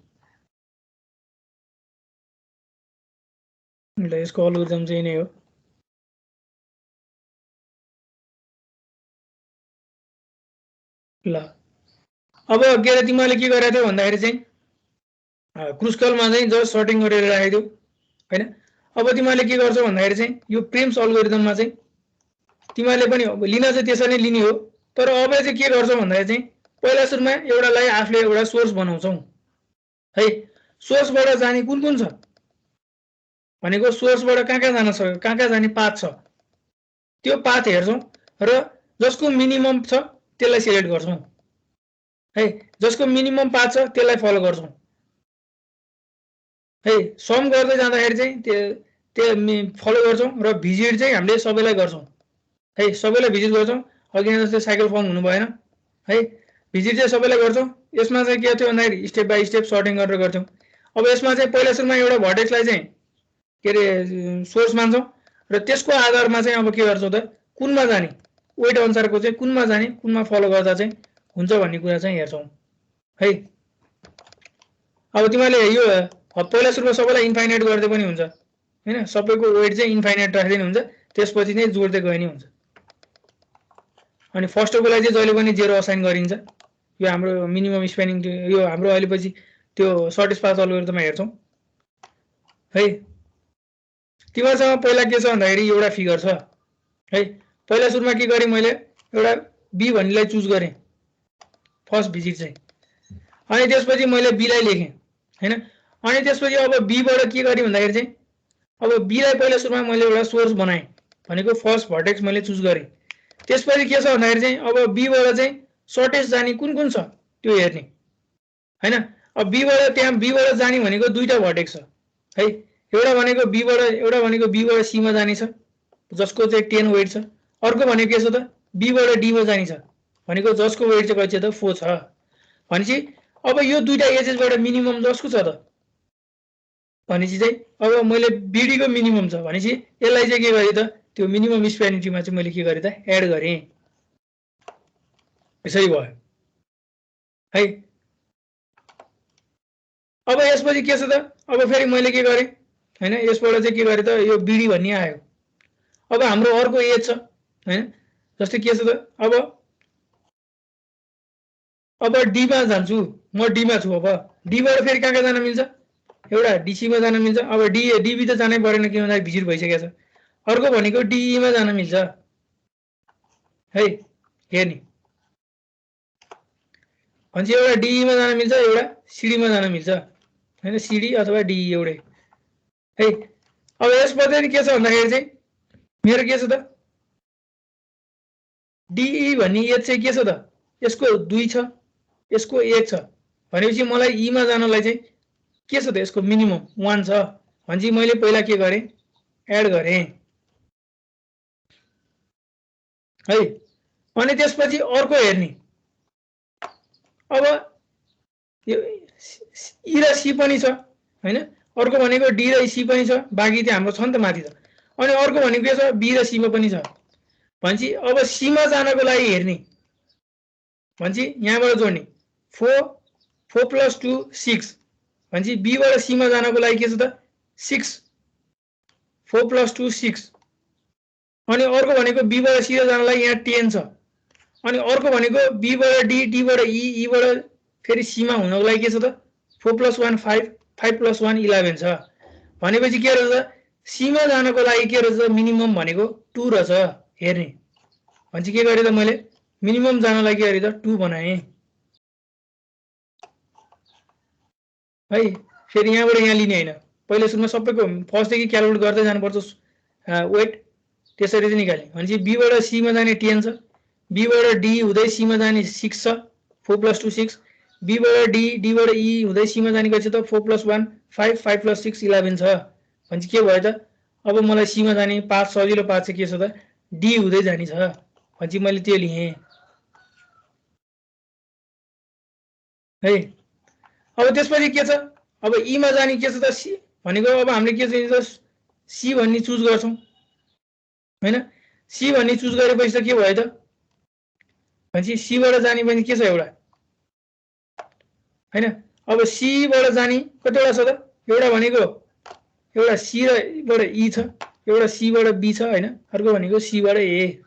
ल यसको अल्गोरिदम चाहिँ नै हो। ल अब के अरे तिमीहरूले के गरेको थियो भन्दाखेरि चाहिँ क्रुस्कलमा चाहिँ जस्ट सर्टिङ गरेर राखिदियो हैन। अब तिमीले के गर्छौ भन्दाखेरि चाहिँ यो प्रिम्स अल्गोरिदममा चाहिँ तिमीले पनि लिन चाहिँ त्यसरी नै लिने हो, तर अब चाहिँ के गर्छौ भन्दाखेरि चाहिँ पहिला सुरुमा एउटालाई आफूले एउटा सोर्स बनाउँछौ है। सोर्सबाट जाने कुन कुन छ भनेको सोर्सबाट कहाँ जान सक्छ, कहाँ जाने पाथ छ त्यो पाथ हेर्छौ र जसको मिनिमम छ त्यसलाई सिलेक्ट गर्छौ है। जसको मिनिमम पाथ छ त्यसलाई फलो गर्छौ है। सम गर्दै जाँदाखेरि चाहिँ त्यो फलो गर्छौ र भिजिट चाहिँ हामीले सबैलाई गर्छौ है, सबैलाई भिजिट गर्छौ। अघि जस्तै साइकल फर्म हुनु भएन है, भिजिट चाहिँ सबैलाई गर्छौ। यसमा चाहिँ के थियो भन्दाखेरि स्टेप बाई स्टेप सर्टिङ गरेर गर्थ्यौँ। अब यसमा चाहिँ पहिला सुरुमा एउटा भर्टेक्सलाई चाहिँ के अरे सोर्स मान्छौँ र त्यसको आधारमा चाहिँ अब के गर्छौँ त कुनमा जाने वेट अनुसारको चाहिँ कुनमा जाने कुनमा फलो गर्दा चाहिँ हुन्छ भन्ने कुरा चाहिँ हेर्छौँ है। अब तिमीले यो पहिला सुरुमा सबैलाई इन्फाइनाइट गर्दै पनि हुन्छ हैन, सबैको वेट चाहिँ इन्फाइनाइट राख्दै हुन्छ, त्यसपछि नै जोड्दै गए नि हुन्छ। अनि फर्स्टको लागि चाहिँ जहिले पनि 0 असाइन गरिन्छ। यो हाम्रो मिनिमम स्प्यानिङ यो हाम्रो अहिले पछि त्यो सर्टेस्ट पाथ अल्गोरिदममा हेर्छौँ है। तिमीसँग पहिला के छ भन्दाखेरि एउटा फिगर छ है। पहिला सुरुमा के गरेँ मैले एउटा बी भन्नेलाई चुज गरेँ फर्स्ट भिजिट चाहिँ, अनि त्यसपछि मैले बीलाई लेखेँ हैन। अनि त्यसपछि अब बीबाट के गरेँ भन्दाखेरि चाहिँ अब बीलाई पहिला सुरुमा मैले एउटा सोर्स बनाएँ भनेको फर्स्ट भर्टेक्स मैले चुज गरेँ। त्यसपछि के छ भन्दाखेरि चाहिँ अब बीबाट चाहिँ सर्टेस्ट जाने कुन छ त्यो हेर्ने हैन। अब बीबाट त्यहाँ बीबाट जाने भनेको दुईटा भर्टेक्स छ है, एउटा भनेको बीबाट सीमा जाने छ जसको चाहिँ 10 वेट छ, अर्को भनेको के छ त बीबाट डीमा जाने छ भनेको जसको वेट चाहिँ कति छ त 4 छ। भनेपछि अब यो दुईटा एजेसबाट मिनिमम जसको छ त भनेपछि चाहिँ अब मैले बीडी को मिनिमम छ भनेपछि यसलाई चाहिँ के गरेँ त त्यो मिनिमम स्प्यानिटीमा चाहिँ मैले के गरेँ त एड गरेँ, यसरी भयो है। अब यसपछि के छ त अब फेरि मैले के गरेँ हैन, यसबाट चाहिँ के गरेँ त यो बीडी भन्ने आयो। अब हाम्रो अर्को एज छ हैन, जस्तै के छ त अब डीमा जान्छु, म डीमा छु। अब डीबाट फेरि कहाँ जान मिल्छ, एउटा डीसीमा जान मिल्छ। अब डीबी त जानै परेन किन भन्दा भिजिट भइसकेको छ। अर्को भनेको डीईमा जान मिल्छ है, हेर्ने भन्छ एउटा डीईमा जान मिल्छ, एउटा सीडीमा जान मिल्छ हैन, सीडी अथवा डीई एउटै है। अब यसपछि के छ भन्दाखेरि चाहिँ मेरो के छ त डीई भन्ने एज चाहिँ के छ त यसको 2 छ, यसको 1 छ भनेपछि मलाई ईमा जानलाई चाहिँ के छ त यसको मिनिमम 1 छ भनेपछि मैले पहिला के गरेँ एड गरेँ है। अनि त्यसपछि अर्को हेर्ने, अब यो ई र सी पनि छ हैन, अर्को भनेको डी र सी पनि छ, बाँकी चाहिँ हाम्रो छ नि त माथि त। अनि अर्को भनेको के छ बी र सी मा पनि छ भनेपछि अब सी मा जानको लागि हेर्ने भनेपछि यहाँबाट जोड्ने 4 + 2 6 भनेपछि बी बाट सी मा जानको लागि के छ त 6 4 + 2 6। अनि अर्को भनेको बी बाट सी जानलाई यहाँ 10 छ। अनि अर्को भनेको बी बाट डी, डी बाट ई, ई बाट फेरि सी मा हुनको लागि के छ त 4 + 1 5, 5 + 1 11 छ भनेपछि के रहेछ सी मा जानको लागि के रहेछ मिनिमम भनेको 2 रहेछ हेर्ने भनेपछि के गरेँ त मैले मिनिमम जानलाई के गरेँ त 2 बनाएँ है। फेरि यहाँबाट यहाँ लिने हैन, पहिले सुरुमा सबैको फर्स्टदेखि क्याल्कुलेट गर्दै जानुपर्छ वेट, त्यसरी चाहिँ निकाल्ने भनेपछि बी बाट सी मा जाने 10 छ, बी बाट डी हुँदै सी मा जाने 6 छ 4 + 2 6, बी बाट डी, डी बाट ई हुँदै सी मा जाने कति छ त 4 + 1 5, 5 + 6 11 छ भनेपछि के भयो त अब मलाई सी मा जाने पाथ सजिलो पाथ चाहिँ के छ त डी हुँदै जाने छ भनेपछि मैले त्यो लिएँ है। अब त्यसपछि के छ अब ई मा जाने के छ त सी भनेको अब हामीले के चाहिन्छ सी भन्ने चुज गर्छौं हैन। सी भन्ने चुज गरेपछि त के भयो त भनेपछि सी बाट जाने पनि के छ एउटा हैन। अब सी बाट जाने कतिवटा छ त एउटा भनेको एउटा सी बाट ई छ, एउटा सी बाट बी छ हैन, अर्को भनेको सी बाट ए।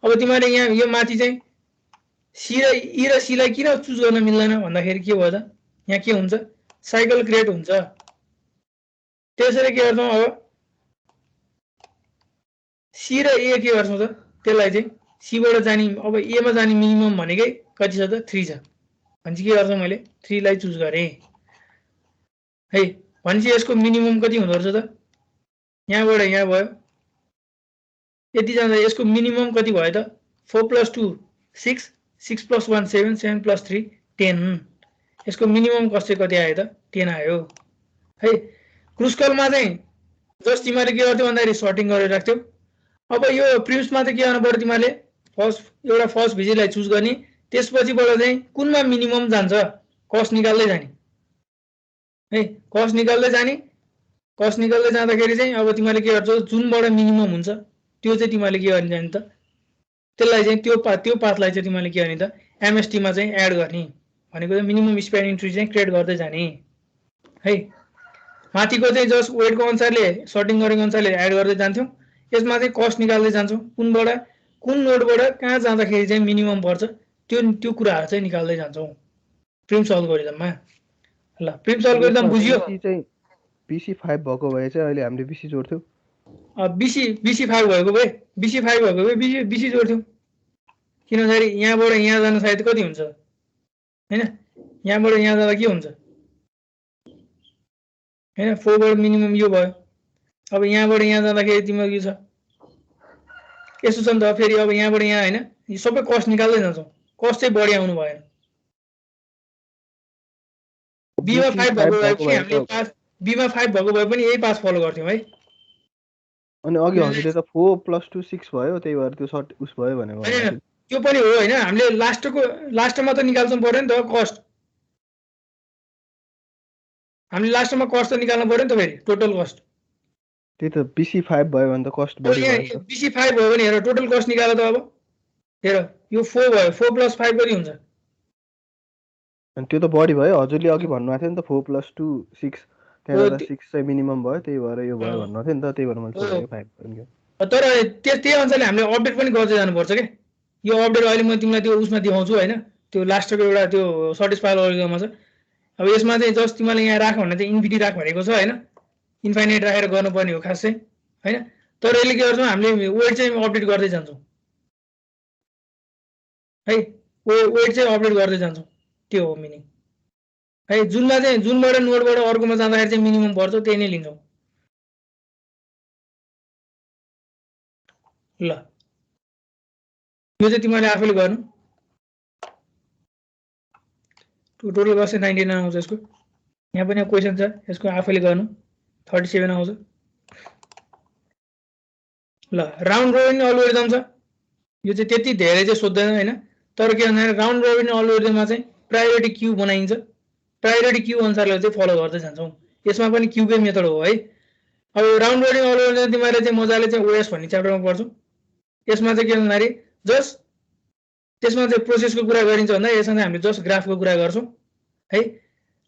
अब तिमीले यहाँ यो माथि चाहिँ सी र ई र सी लाई किन चुज गर्न मिल्दैन भन्दाखेरि के भयो त यहाँ के हुन्छ साइकल क्रिएट हुन्छ। त्यसरी के गर्छौँ अब सी र ए के गर्छौँ त त्यसलाई चाहिँ सीबाट जाने अब एमा जाने मिनिमम भनेकै कति छ त 3 छ भनेपछि के गर्छौँ मैले 3 लाई चुज गरेँ है भनेपछि यसको मिनिमम कति हुँदो रहेछ त यहाँबाट यहाँ भयो यति जाँदा यसको मिनिमम कति भयो त 4 + 2 6 6 + 1 7 7 + 3 10 यसको मिनिमम कस्ट चाहिँ कति आयो त 10 आयो है क्रुस्कलमा चाहिँ जस्ट तिमीले के गर्थ्यौ भन्दाखेरि सर्टिङ गरेर राख्थ्यौ अब यो प्रिम्समा चाहिँ के गर्नु पर्यो तिमीले एउटा फर्स्ट भिजिटलाई चुज गर्ने त्यसपछिबाट चाहिँ कुनमा मिनिमम जान्छ कस्ट निकाल्दै जाने है कस्ट निकाल्दै जाँदाखेरि चाहिँ अब तिमीले के गर्छौ जुनबाट मिनिमम हुन्छ त्यो चाहिँ तिमीले के गर्ने जाने त त्यसलाई चाहिँ त्यो पाथलाई चाहिँ तिमीले के गर्ने त एमएसटी मा चाहिँ एड गर्ने भनेको चाहिँ मिनिमम स्प्यानिङ ट्री चाहिँ क्रिएट गर्दै जाने है माथिको चाहिँ जस्ट वेटको अनुसारले सर्टिङ गरेको अनुसारले एड गर्दै जान्थ्यौ यसमा चाहिँ कस्ट निकाल्दै जान्छौँ कुन नोडबाट कहाँ जाँदाखेरि चाहिँ मिनिमम पर्छ त्यो कुराहरु चाहिँ निकाल्दै जान्छौँ प्रिम्स अल्गोरिदममा ल प्रिम्स अल्गोरिदम बुझियो BC5 भएको भए चाहिँ अहिले हामीले BC जोड्थ्यौ BC5 भएको भए BC जोड्थ्यौ किनभने यहाँबाट यहाँ जान सायद कति हुन्छ हैन यहाँबाट यहाँ जाँदा के हुन्छ हैन 4 बाट मिनिमम यो भयो अब यहाँबाट यहाँ जाँदाखेरि तिम्रो के छ यसो छ नि त फेरि अब यहाँबाट यहाँ हैन यो सबै कस्ट निकाल्दै जान्छौँ कस्ट चाहिँ बढी आउनु भएन बीमा 5 भएको भए पनि हामीले पास बीमा 5 भएको भए पनि यही पास फलो गर्थ्यौं है अनि अघि हजुरले त 4 + 2 6 भयो त्यही भएर त्यो सर्ट उस भयो भनेको हैन त्यो पनि हो हैन हामीले लास्टमा त निकाल्नु पर्यो नि त कस्ट हामीले लास्टमा कस्ट त निकाल्नु पर्यो नि त फेरि टोटल कस्ट त्यही त BC5 भयो भने त कस्ट बढी भयो BC5 भयो भने हेर टोटल कस्ट निकाल त अब हेर यो 4 भयो 4 + 5 कति हुन्छ अनि त्यो त बढी भयो हजुरले अघि भन्नुभएको थियो नि त 4 + 2 6 त्यहाँ 6 चाहिँ मिनिमम भयो त्यही भएर यो भयो भन्नु थियो नि त त्यही भएर मैले सोधेको 5 भन्यो तर त्यही अनुसारले हामीले अपडेट पनि गर्दै जानुपर्छ के यो अपडेट अहिले म तिमीलाई त्यो उसमा देखाउँछु हैन त्यो लास्टको एउटा त्यो सटिस्फाई अल्गोरिदममा छ अब यसमा चाहिँ जस्ट तिमीले यहाँ राख भने चाहिँ इन्फिनिटी राख भनेको छ हैन इन्फाइनाइट राखेर गर्नुपर्ने हो खास चाहिँ हैन तर यसले के गर्छौं हामीले वेट चाहिँ अपडेट गर्दै जान्छौं है वेट चाहिँ अपडेट गर्दै जान्छौं त्यो हो मिनिङ है जुनमा चाहिँ जुनबाट नोडबाट अर्कोमा जाँदाखेरि चाहिँ मिनिमम पर्छ त्यही नै लिन्छौं ल यो चाहिँ तिमीले आफैले गर्नु टोटल गर्छ 99 आउँछ यसको यहाँ पनि क्वेशन छ यसको आफैले गर्नु 37 आउँछ ल राउन्ड रोबिन अल्गोरिदम छ यो चाहिँ त्यति धेरै चाहिँ सोध्दैन हैन तर के भन्दा राउन्ड रोबिन अल्गोरिदममा चाहिँ प्रायोरिटी क्यू बनाइन्छ प्रायोरिटी क्यू अनुसारले चाहिँ फलो गर्दै जान्छौं यसमा पनि क्यूकै मेथड हो है अब राउन्ड रोबिन अल्गोरिदम तिमीले चाहिँ मजाले चाहिँ ओएस भन्ने च्याप्टरमा पढ्छौ यसमा चाहिँ के भन्दाखेरि जस्ट त्यसमा चाहिँ प्रोसेसको कुरा गरिन्छ भन्दा यसमा चाहिँ हामीले जस्ट ग्राफको कुरा गर्छौं है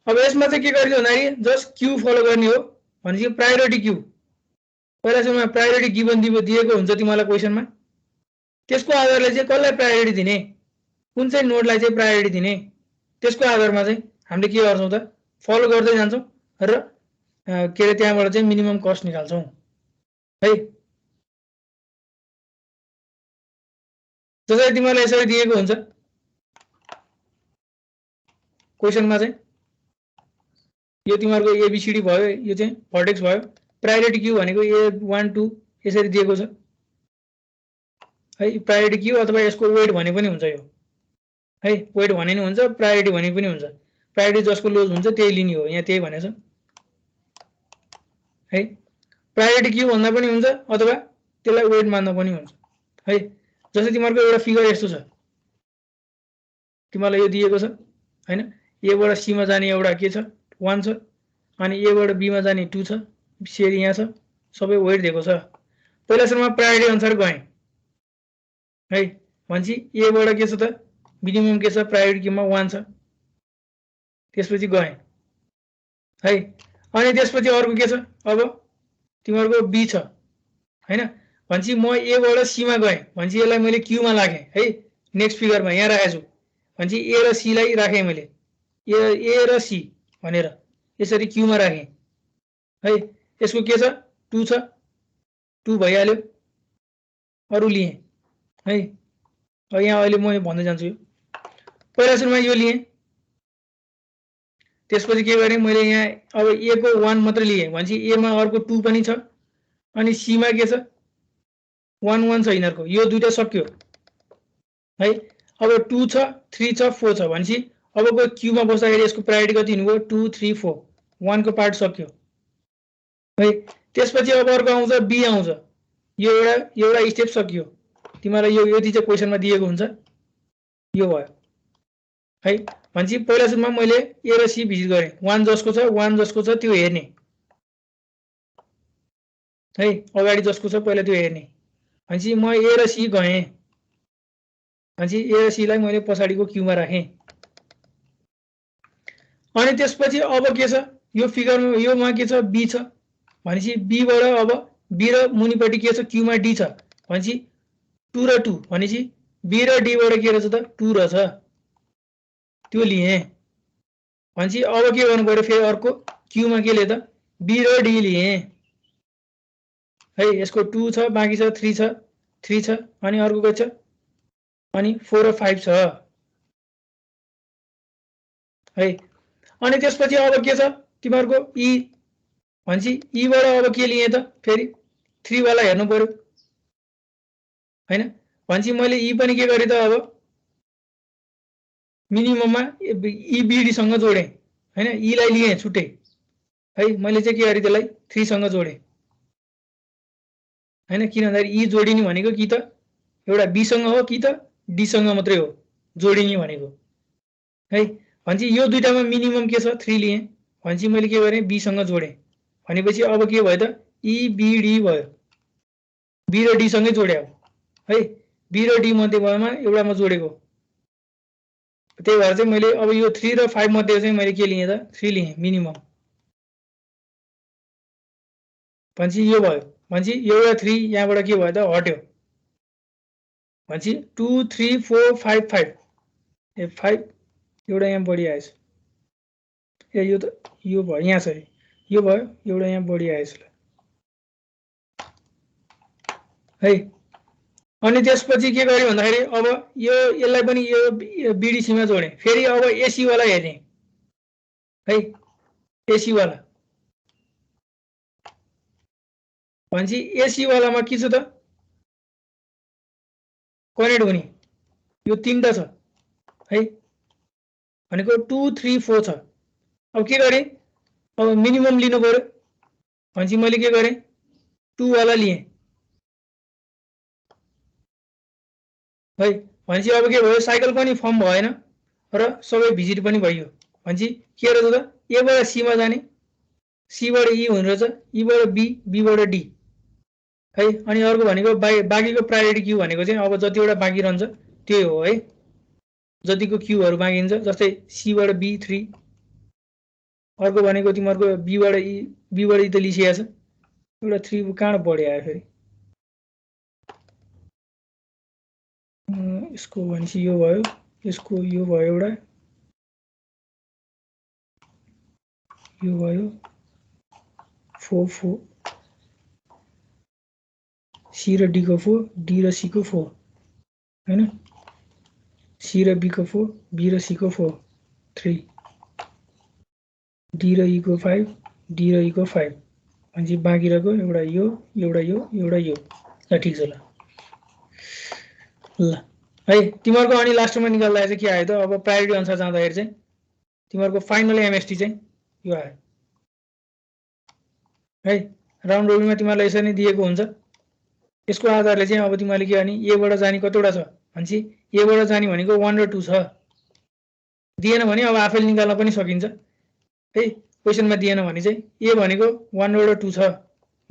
अब यसमा चाहिँ के गरिन्छ भन्दाखेरि जस्ट क्यू फलो गर्ने हो भनेपछि प्रायोरिटी क्यू पहिला सुरुमा प्रायोरिटी गिभन दिएको हुन्छ तिमीलाई क्वेशनमा त्यसको आधारले चाहिँ कसलाई प्रायोरिटी दिने कुन चाहिँ नोडलाई चाहिँ प्रायोरिटी दिने त्यसको आधारमा चाहिँ हामीले के गर्छौं त फलो गर्दै जान्छौं र के रे त्यहाँबाट चाहिँ मिनिमम कस्ट निकाल्छौं है जसरी तिमीलाई यसरी दिएको हुन्छ क्वेशनमा चाहिँ यो तिमीहरुको एबीसीडी भयो यो चाहिँ भर्टेक्स भयो प्रायोरिटी क्यू भनेको A1 2 यसरी दिएको छ है प्रायोरिटी क्यू अथवा यसको वेट भने पनि हुन्छ यो है वेट भने नि हुन्छ प्रायोरिटी भने पनि हुन्छ प्रायोरिटी जसको लोज हुन्छ त्यही लिने हो यहाँ त्यही भनेछ है प्रायोरिटी क्यू भन्दा पनि हुन्छ अथवा त्यसलाई वेट मान्दा पनि हुन्छ है जस्तै तिमीहरुको एउटा फिगर यस्तो छ तिमीलाई यो दिएको छ हैन ए बाट सी मा जाने एउटा के छ 1 छ अनि ए बाट बी मा जाने 2 छ सेरी यहाँ छ सबै वेट दिएको छ पहिला सुरुमा प्रायोरिटी अनुसार गए है भन्छ ए बाट के छ त मिनिमम के छ प्रायोरिटी क्यूमा 1 छ त्यसपछि गए है अनि त्यसपछि अर्को के छ अब तिमीहरुको बी छ हैन भन्छ म ए बाट सी मा गए भन्छ यसलाई मैले क्यू मा राखे है नेक्स्ट फिगरमा यहाँ राखेछु भन्छ ए र सी लाई राखे मैले ए र सी भनेर यसरी क्यूमा राखेँ है। यसको के छ 2 छ 2 भइहाल्यो। अरु लिएँ है। अब यहाँ अहिले म भन्दै जान्छु। यो पहिला सुरुमा यो लिएँ, त्यसपछि के गरेँ मैले यहाँ अब ए को 1 मात्र लिएँ भनेपछि ए मा अर्को 2 पनि छ अनि सी मा के छ 1 1 छ यिनीहरुको, यो दुईटा सक्यो है। अब 2 छ 3 छ 4 छ भनेपछि अबको क्यू मा बस्दाखेरि यसको प्रायोरिटी कति हुनुभयो 2 3 4 1 को पार्ट सक्यो है। त्यसपछि अब अर्को आउँछ बी आउँछ, यो एउटा स्टेप सक्यो। तिमीलाई यो यदि चाहिँ क्वेशनमा दिएको हुन्छ यो भयो है। भनेपछि पहिला सुरुमा मैले ए र सी भिजिट गरेँ, 1 जसको छ त्यो हेर्ने है, अगाडि जसको छ पहिला त्यो हेर्ने। भनेपछि म ए र सी गएँ, भनेपछि ए र सी लाई मैले पछाडिको क्यूमा राखेँ। अनि त्यसपछि अब के छ यो फिगरमा योमा के छ बी छ भनेपछि बी बाट अब बी र मुनिपट्टि के छ क्यूमा डी छ भनेपछि 2 र 2 भनेपछि बी र डी बाट के रहेछ त 2 रहेछ, त्यो लिएँ। भनेपछि अब के गर्नु पर्यो फेरि अर्को क्यूमा के ले त बी र डी लिएँ है। यसको 2 छ बाँकी छ 3 छ अनि अर्को के छ अनि 4 र 5 छ है। अनि त्यसपछि अब के छ तिमीहरुको ई भनेपछि ई बाट अब के लिए त फेरि 3 वाला हेर्नु पर्यो हैन। भनेपछि मैले ई पनि के गरे त अब मिनिमममा ई बीडी सँग जोडे हैन, ई लाई लिए छुट्टै है। मैले चाहिँ के गरे त्यसलाई 3 सँग जोडे हैन, किन भन्दाखेरि ई जोडिने भनेको कि त एउटा बी सँग हो कि त डी सँग मात्रै हो जोडिने भनेको है। भनेपछि यो दुईटामा मिनिमम के छ 3 लिए, भनेपछि मैले के गरे बी सँग जोडे भनेपछि अब के भयो त ई बी डी भयो, बी र डी सँगै जोड्या है। बी र डी मध्येमा एउटामा जोडेको, त्यही भएर चाहिँ मैले अब यो 3 र 5 मध्ये चाहिँ मैले के लिए त 3 लिए मिनिमम। भनेपछि यो भयो, भनेपछि एउटा 3 यहाँबाट के भयो त हट्यो, भनेपछि 2 3 4 5 5 ए 5 एउटा यहाँ बढी आएछ ए यो त यो भयो यहाँ छ यो भयो एउटा यहाँ बढी आएछ है। अनि त्यसपछि के गरे भन्दाखेरि अब यो यसलाई पनि यो बीडीसी मा जोडे, फेरि अब एसी वाला हेर्ने है। एसी वाला भनेपछि एसी वालामा के छ त कनेक्ट हुने यो 3टा छ है, भनेको 2 3 4 छ। अब के गरे अब मिनिमम लिनु पर्यो भनेपछि मैले के गरे 2 वाला लिए है। भनेपछि अब के भयो साइकल पनि फर्म भएन र सबै भिजिट पनि भयो। भनेपछि के रहेछ त ए बाट सी मा जाने, सी बाट ई हुने रहेछ, ई बाट बी, बी बाट डी है। अनि अर्को भनेको बाँकीको प्रायोरिटी क्यू भनेको चाहिँ अब जतिवटा बाँकी रहन्छ त्यही हो है, जतिको क्यूहरु बाँकी हुन्छ। जस्तै सी बाट बी 3, अर्को भनेको तिमीहरुको बी बाट ई त लिसिया छ, एउटा 3 कहाँ बढी आयो फेरि यसको भनेपछि यो भयो, यसको यो भयो एउटा, यो भयो 4 4 सी र डी को 4, डी र सी को 4 हैन, सी र बी को 4, बी र सी को 4 3, डी र ई को 5, डी र ई को 5 भनेपछि बाँकी रहेको एउटा यो एउटा यो एउटा यो। ल ठीक छ ल है। तिमीहरुको अनि लास्टमा निकाल्दा चाहिँ के आयो त अब प्रायोरिटी अनुसार जाँदाखेरि चाहिँ तिमीहरुको फाइनल एमएसटी चाहिँ यो आयो है। राउन्ड रोबिनमा तिमीहरुलाई यसरी नै दिएको हुन्छ, यसको आधारले चाहिँ अब तिमीहरुले के गर्ने ए बाट जाने कतिवटा छ भनेपछि ए बाट जाने भनेको 1 र 2 छ, दिएन भने अब आफैले निकाल्न पनि सकिन्छ है। क्वेशनमा दिएन भने चाहिँ ए भनेको 1 र 2 छ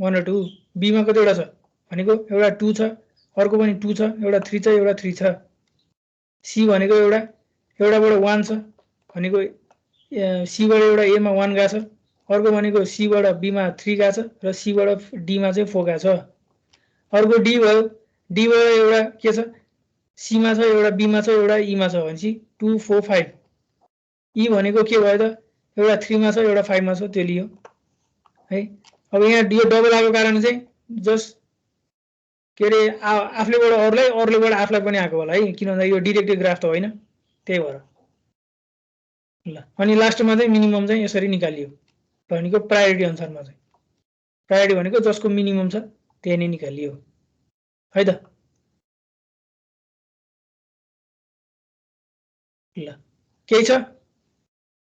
1 र 2, बी मा कतिवटा छ भनेको एउटा 2 छ, अर्को पनि 2 छ, एउटा 3 छ एउटा 3 छ, सी भनेको एउटाबाट 1 छ भनेको सी बाट एउटा ए मा 1 गएको छ, अर्को भनेको सी बाट बी मा 3 गएको छ र सी बाट डी मा चाहिँ 4 गएको छ। अर्को डी भयो, डी बाट एउटा के छ सी मा छ एउटा बी मा छ एउटा ई मा छ भनेपछि 2 4 5, ई भनेको के भयो त एउटा 3 मा छ एउटा 5 मा छ त्यो लियो है। अब यहाँ यो डबल आएको कारण चाहिँ जस्ट के अरे आफूलेबाट अरूलाई अरूलेबाट आफूलाई पनि आएको होला है, किन भन्दा यो डिरेक्टेड ग्राफ त होइन, त्यही भएर। ल अनि लास्टमा चाहिँ मिनिमम चाहिँ यसरी निकालियो भनेको प्रायोरिटी अनुसारमा चाहिँ, प्रायोरिटी भनेको जसको मिनिमम छ त्यही नै निकालियो है त। ल केही छ?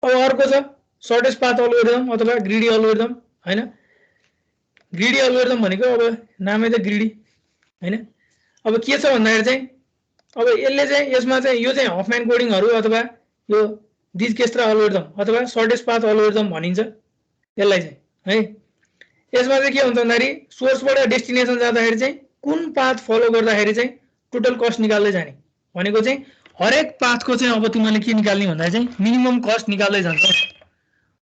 अब अर्को छ सर्टेस्ट पाथ एल्गोरिदम अथवा ग्रिडी एल्गोरिदम हैन। ग्रिडी एल्गोरिदम भनेको अब नामै त ग्रिडी हैन। अब के छ भन्दाखेरि चाहिँ अब यसले चाहिँ यसमा चाहिँ यो चाहिँ हफम्यान कोडिङहरू अथवा यो डिजक्स्ट्रा एल्गोरिदम अथवा सर्टेस्ट पाथ एल्गोरिदम भनिन्छ यसलाई चाहिँ है। यसमा चाहिँ के हुन्छ भन्दाखेरि सोर्सबाट डेस्टिनेसन जाँदाखेरि चाहिँ कुन पाथ फलो गर्दाखेरि चाहिँ टोटल कस्ट निकाल्दै जाने भनेको चाहिँ हरेक पाथको चाहिँ अब तिमीले के निकाल्ने भन्दा चाहिँ मिनिमम कस्ट निकाल्दै जान्छ।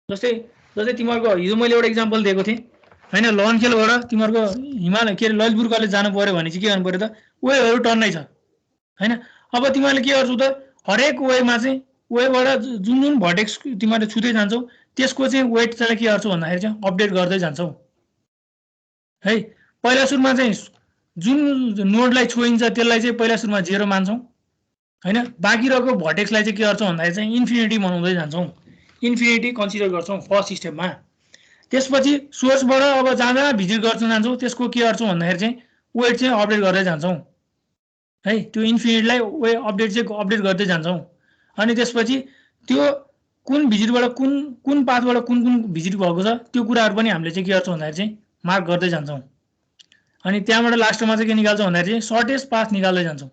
जस्तै तिमीहरूको हिजो मैले एउटा इक्जाम्पल दिएको थिएँ हैन, लनखेलबाट तिमीहरूको हिमालय के अरे ललितपुर कलेज जानु पर्यो भने चाहिँ के गर्नु पर्यो त, वेहरू टन्नै छ हैन। अब तिमीले के गर्छौ त हरेक वेमा चाहिँ वेबाट जुन जुन भर्टेक्स तिमीले छुँदै जान्छौ त्यसको चाहिँ वेट चाहिँ के गर्छौ भन्दाखेरि चाहिँ अपडेट गर्दै जान्छौ है। पहिला सुरुमा चाहिँ जुन नोडलाई छोइन्छ त्यसलाई चाहिँ पहिला सुरुमा 0 मान्छौँ हैन। बाँकी रहेको भर्टेक्सलाई चाहिँ के गर्छौँ भन्दाखेरि चाहिँ इन्फिनिटी बनाउँदै जान्छौँ, इन्फिनिटी कन्सिडर गर्छौँ फर्स्ट स्टेपमा। त्यसपछि सोर्सबाट अब जहाँ भिजिट गर्छौँ जान्छौँ त्यसको के गर्छौँ भन्दाखेरि चाहिँ वेट चाहिँ अपडेट गर्दै जान्छौँ है। त्यो इन्फिनिटीलाई वे अपडेट गर्दै जान्छौँ। अनि त्यसपछि त्यो कुन भिजिटबाट कुन पाथबाट कुन भिजिट भएको छ त्यो कुराहरू पनि हामीले चाहिँ के गर्छौँ भन्दाखेरि चाहिँ मार्क गर्दै जान्छौँ। अनि त्यहाँबाट लास्टमा चाहिँ के निकाल्छौँ भन्दाखेरि चाहिँ सर्टेस्ट पाथ निकाल्दै जान्छौँ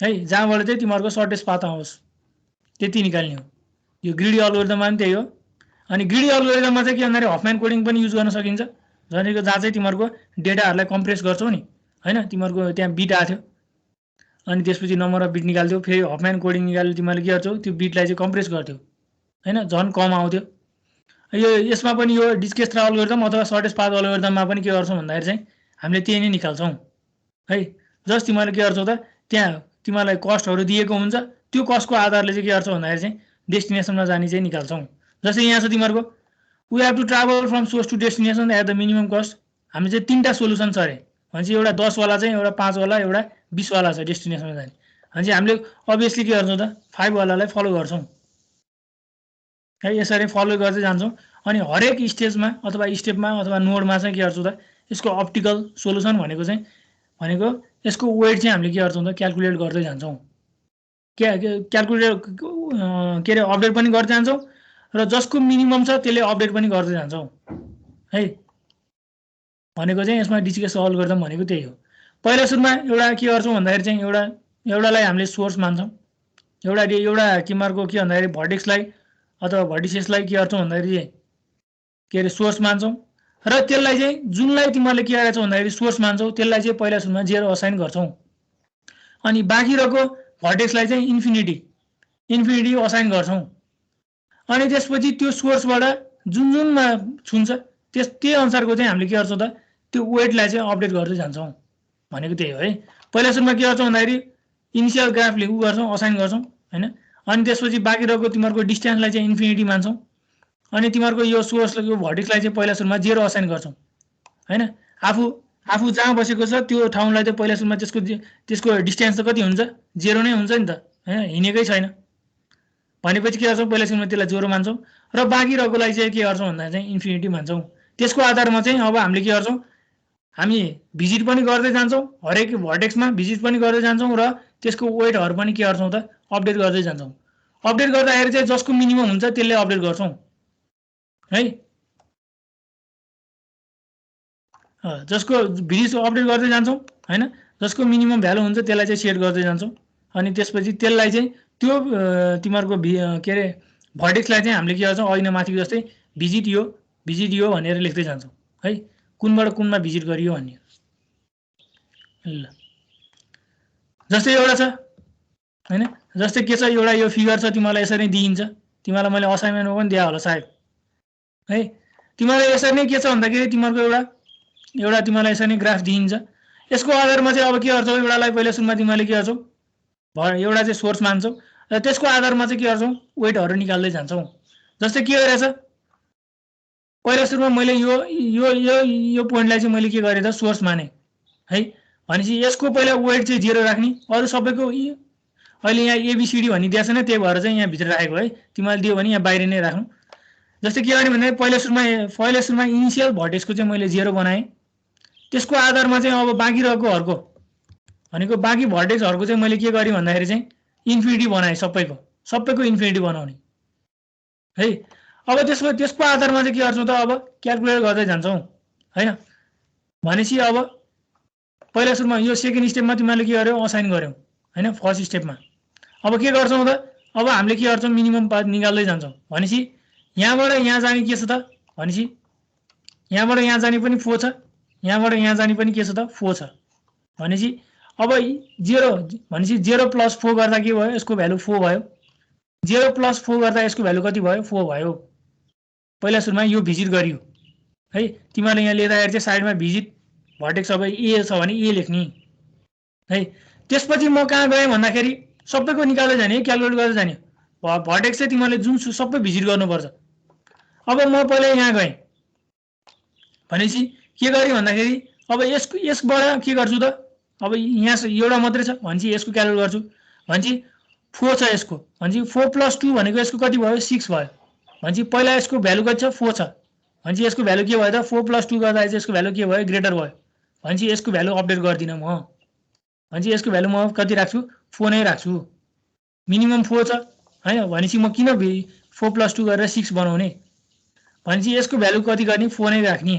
है, जहाँबाट चाहिँ तिमीहरूको सर्टेस्ट पाथ आओस् त्यति निकाल्ने हो। यो ग्रिडी एल्गोरिदममा पनि त्यही हो। अनि ग्रिडी एल्गोरिदममा चाहिँ के भन्दाखेरि हफम्यान कोडिङ पनि युज गर्न सकिन्छ, भनेको जहाँ चाहिँ तिमीहरूको डेटाहरूलाई कम्प्रेस गर्छौ नि हैन। तिमीहरूको त्यहाँ बिट आएको थियो अनि त्यसपछि नम्बर अफ बिट निकाल्थ्यो, फेरि हफम्यान कोडिङ निकाल्यो तिमीले के गर्छौ त्यो बिटलाई चाहिँ कम्प्रेस गर्थ्यौ हैन, झन् कम आउँथ्यो। यो यसमा पनि यो डिजक्स्ट्रा एल्गोरिदम अथवा सर्टेस्ट पाथ एल्गोरिदममा पनि के गर्छौँ भन्दाखेरि चाहिँ हामीले त्यही नै निकाल्छौँ है। जस्ट तिमीले के गर्छौ त त्यहाँ तिमीलाई कस्टहरू दिएको हुन्छ, त्यो कस्टको आधारले चाहिँ के गर्छौ भन्दाखेरि चाहिँ डेस्टिनेसनमा जाने चाहिँ निकाल्छौँ। जस्तै यहाँ छ तिमीहरूको we have to travel from source to destination at the minimum cost. हामी चाहिँ 3टा सोल्युसन छ अरे भनेपछि एउटा 10 वाला चाहिँ एउटा 5 वाला एउटा 20 वाला छ डेस्टिनेसनमा जाने भनेपछि हामीले अभियसली के गर्छौँ त 5 वालालाई फलो गर्छौँ है। यसरी फलो गर्दै जान्छौँ अनि हरेक स्टेजमा अथवा स्टेपमा अथवा नोडमा चाहिँ के गर्छौँ त यसको अप्टिकल सोल्युसन भनेको यसको वेट चाहिँ हामीले के गर्छौँ त क्याल्कुलेट गर्दै जान्छौँ, क्याल्कुलेट के अरे अपडेट पनि गर्दै जान्छौँ र जसको मिनिमम छ त्यसले अपडेट पनि गर्दै जान्छौँ है। भनेको चाहिँ यसमा डिजक्स्ट्रा एल्गोरिदम भनेको त्यही हो। पहिला सुरुमा एउटा के गर्छौँ भन्दाखेरि चाहिँ एउटालाई हामीले सोर्स मान्छौँ, एउटा तिमीहरूको के भन्दाखेरि भर्टेक्सलाई अथवा भर्टिसेसलाई के गर्छौँ भन्दाखेरि के अरे सोर्स मान्छौँ र त्यसलाई चाहिँ जुनलाई तिमीहरूले के गरेछौ भन्दाखेरि सोर्स मान्छौ त्यसलाई चाहिँ पहिला सुरुमा 0 असाइन गर्छौँ अनि बाँकी रहेको भर्टेक्सलाई चाहिँ इन्फिनिटी असाइन गर्छौँ। अनि त्यसपछि त्यो सोर्सबाट जुनमा छुन्छ त्यही अनुसारको चाहिँ हामीले के गर्छौँ त त्यो वेटलाई चाहिँ अपडेट गर्दै जान्छौँ भनेको त्यही हो है। पहिला सुरुमा के गर्छौँ भन्दाखेरि इनिसियल ग्राफले गर्छौँ असाइन गर्छौँ हैन। अनि त्यसपछि बाँकी रहेको तिमीहरूको डिस्टेन्सलाई चाहिँ इन्फिनिटी मान्छौँ अनि तिमीहरूको यो सोर्सलाई यो भर्टेक्सलाई चाहिँ पहिला सुरुमा 0 असाइन गर्छौँ हैन। आफू जहाँ बसेको छ त्यो ठाउँलाई चाहिँ पहिला सुरुमा त्यसको डिस्टेन्स त कति हुन्छ 0 नै हुन्छ नि त हैन, हिँडेकै छैन भनेपछि के गर्छौँ पहिला सुरुमा त्यसलाई 0 मान्छौँ र बाँकी रहेकोलाई चाहिँ के गर्छौँ भन्दा चाहिँ इन्फिनिटी मान्छौँ। त्यसको आधारमा चाहिँ अब हामीले के गर्छौँ हामी भिजिट पनि गर्दै जान्छौँ, हरेक भर्टेक्समा भिजिट पनि गर्दै जान्छौँ र त्यसको वेटहरू पनि के गर्छौँ त अपडेट गर्दै जान्छौँ। अपडेट गर्दाखेरि चाहिँ जसको मिनिमम हुन्छ त्यसले अपडेट गर्छौँ है। जसको भिजिट अपडेट गर्दै जान्छौँ हैन, जसको मिनिमम भ्यालु हुन्छ त्यसलाई चाहिँ सेट गर्दै जान्छौँ अनि त्यसपछि त्यसलाई चाहिँ त्यो तिमीहरूको के अरे भर्टेक्सलाई चाहिँ हामीले के गर्छौँ अघि नै माथिको जस्तै भिजिट यो भनेर लेख्दै जान्छौँ है, कुनबाट कुनमा भिजिट गरियो भन्ने। ल जस्तै एउटा छ हैन, जस्तै के छ एउटा यो फिगर छ तिमीलाई यसरी नै दिइन्छ, तिमीलाई मैले असाइनमेन्टमा पनि दिए होला सायद है। तिमीलाई यसरी नै के छ भन्दाखेरि तिमीहरूको एउटा तिमीलाई यसरी नै ग्राफ दिइन्छ, यसको आधारमा चाहिँ अब के गर्छौ एउटालाई पहिला सुरुमा तिमीले के गर्छौ एउटा चाहिँ सोर्स मान्छौ र त्यसको आधारमा चाहिँ के गर्छौ वेटहरू निकाल्दै जान्छौ। जस्तै के गरेछ पहिला सुरुमा मैले यो यो यो यो पोइन्टलाई चाहिँ मैले के गरेँ त सोर्स माने है भनेपछि यसको पहिला वेट चाहिँ 0 राख्ने अरू सबैको अहिले यहाँ एबीसीडी भनिदिएको छैन त्यही भएर चाहिँ यहाँ भित्र राखेको है तिमीले दियो भने यहाँ बाहिर नै राख्नु जस्तै के गर्ने भन्दा पहिला सुरुमा इनिसियल भोल्टेजको चाहिँ मैले 0 बनाएँ त्यसको आधारमा चाहिँ अब बाँकी रहेकोहरूको भनेको बाँकी भोल्टेजहरूको चाहिँ मैले के गरेँ भन्दाखेरि चाहिँ इन्फिनिटी बनाएँ सबैको इन्फिनिटी बनाउने है अब त्यसको आधारमा चाहिँ के गर्छौँ त अब क्यालकुलेट गर्दै जान्छौँ हैन भनेपछि अब पहिला सुरुमा यो सेकेन्ड स्टेपमा तिमीले के गर्यौ असाइन गर्यौ हैन फर्स्ट स्टेपमा अब के गर्छौँ त अब हामीले के गर्छौँ मिनिमम पाथ निकाल्दै जान्छौँ भनेपछि यहाँबाट यहाँ जाने के छ त भनेपछि यहाँबाट यहाँ जाने पनि 4 छ यहाँबाट यहाँ जाने पनि के छ त 4 छ भनेपछि अब 0 भनेपछि 0 + 4 गर्दा के भयो यसको भ्यालु 4 भयो 0 + 4 गर्दा यसको भ्यालु कति भयो 4 भयो पहिला सुरुमा यो भिजिट गरियो है तिमीले यहाँ लेख्दाखेरि चाहिँ साइडमा भिजिट भर्टेक्स अब ए छ भने ए लेख्ने है त्यसपछि म कहाँ गएँ भन्दाखेरि सबैको निकाल्दै जाने क्यालकुलेट गर्दै जाने भर्टेक्स चाहिँ तिमीले जुन सबै भिजिट गर्नुपर्छ अब म पहिला यहाँ गएँ भनेपछि के गरेँ भन्दाखेरि अब यसबाट के गर्छु त अब यहाँ एउटा मात्रै छ भनेपछि यसको क्यालकुलेट गर्छु भनेपछि 4 छ यसको भनेपछि 4 + 2 भनेको यसको कति भयो 6 भयो भनेपछि पहिला यसको भ्यालु कति छ 4 छ भनेपछि यसको भ्यालु के भयो त 4 + 2 गर्दा चाहिँ यसको भ्यालु के भयो ग्रेटर भयो भनेपछि यसको भ्यालु अपडेट गर्दिनँ म भनेपछि यसको भ्यालु म कति राख्छु 4 नै राख्छु मिनिमम 4 छ हैन भनेपछि म किन 4 + 2 गरेर 6 बनाउने भनेपछि यसको भ्यालु कति गर्ने 4 नै राख्ने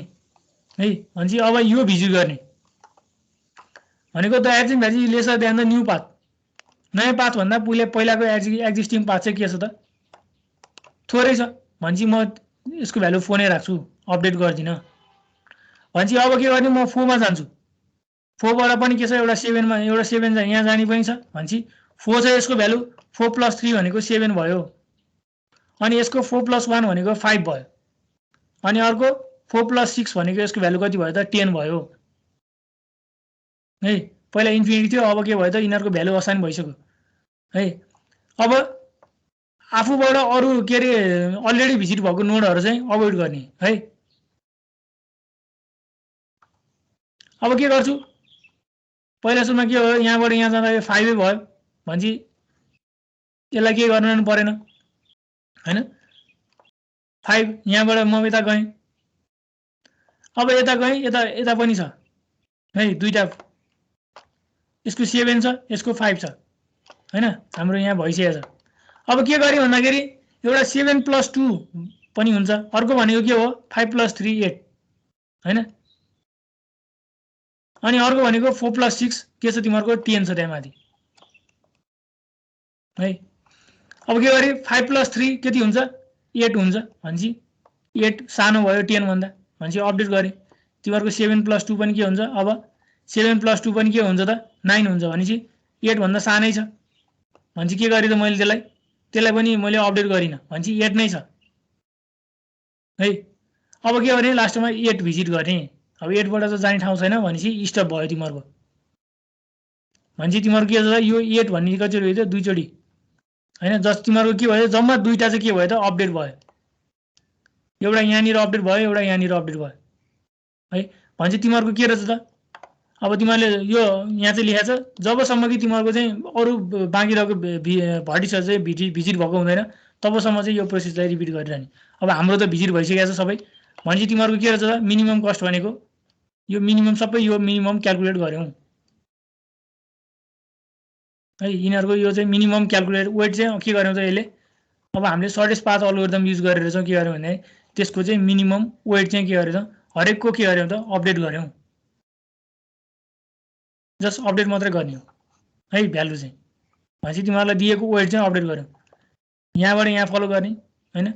है भनेपछि अब यो भिजिट गर्ने भनेको the existing lesser than the new path नयाँ पाथ भन्दा पहिलाको एक्जिस्टिङ पाथ चाहिँ के छ त थोरै छ भनेपछि म यसको भ्यालु 4 नै राख्छु अपडेट गर्दिनँ भनेपछि अब के गर्ने म 4 मा जान्छु 4 बाट पनि के छ एउटा 7 मा एउटा 7 यहाँ जाने पनि छ भनेपछि 4 छ यसको भ्यालु 4 + 3 भनेको 7 भयो अनि यसको 4 + 1 भनेको 5 भयो अनि अर्को 4 + 6 भनेको यसको भ्यालु कति भयो त 10 भयो है पहिला इन्फिनिटी थियो अब के भयो त यिनीहरूको भ्यालु असाइन भइसक्यो है अब आफूबाट अरू के अरे अलरेडी भिजिट भएको नोडहरू चाहिँ अभोइड गर्ने है अब के गर्छु पहिला सुरुमा के हो यहाँबाट यहाँ जाँदा यो 5 भयो भनेपछि यसलाई के गर्नु परेन हैन 5 यहाँबाट म यता गएँ अब यता गएँ यता पनि छ है दुईटा यसको 7 छ यसको 5 छ हैन हाम्रो यहाँ भइसकेको छ अब के गरे भन्दाखेरि एउटा 7 + 2 पनि हुन्छ अर्को भनेको के हो 5 + 3 8 हैन अनि अर्को भनेको 4 + 6 के छ तिमीहरुको 10 छ त्यहाँमाथि है अब के गरे 5 + 3 कति हुन्छ 8 हुन्छ भनेपछि 8 सानो भयो 10 भन्दा भनेपछि अपडेट गरे तिमीहरुको 7 + 2 पनि के हुन्छ अब 7 + 2 पनि के हुन्छ त 9 हुन्छ भनेपछि 8 भन्दा सानै छ भनेपछि के गरे त मैले त्यसलाई पनि मैले अपडेट गरिन भनेपछि 8 नै छ है अब के गर्ने लास्टमा 8 भिजिट गर्ने अब 8 बाट त जाने ठाउँ छैन भनेपछि स्टप भयो तिमीहरुको भनेपछि तिमीहरु के छ यो 8 भन्ने कति रह्यो त दुई चोटी हैन जस्ट तिमीहरुको के भयो जम्मा दुईटा चाहिँ के भयो त अपडेट भयो एउटा यहाँनिर अपडेट भयो एउटा यहाँनिर अपडेट भयो है भनेपछि तिमीहरुको के रहेछ त अब तिमीहरुले यो यहाँ चाहिँ लेखेको छ जबसम्म कि तिमीहरुको चाहिँ अरु बाँकी रहेको भर्टिसहरु चाहिँ भिजिट भएको हुँदैन तबसम्म चाहिँ यो प्रोसेस चाहिँ रिपिट गरिरहने अब हाम्रो त भिजिट भइसकेको छ सबै भनेपछि तिमीहरुको के रहेछ त मिनिमम कस्ट भनेको यो मिनिमम सबै यो मिनिमम क्याल्कुलेट गर्यौ है यिनीहरुको यो चाहिँ मिनिमम क्याल्कुलेट वेट चाहिँ के गर्यौ त यसले अब हामीले सर्टेस्ट पाथ एल्गोरिदम युज गरेर चाहिँ के गर्यौ भने त्यसको चाहिँ मिनिमम वेट चाहिँ के गर्यौ त हरेकको के गर्यौ त अपडेट गर्यौ जस्ट अपडेट मात्रै गर्ने हो है भ्यालु चाहिँ भनेपछि तिमीहरुलाई दिएको वेट चाहिँ अपडेट गर्यौ यहाँबाट यहाँ फलो गर्ने हैन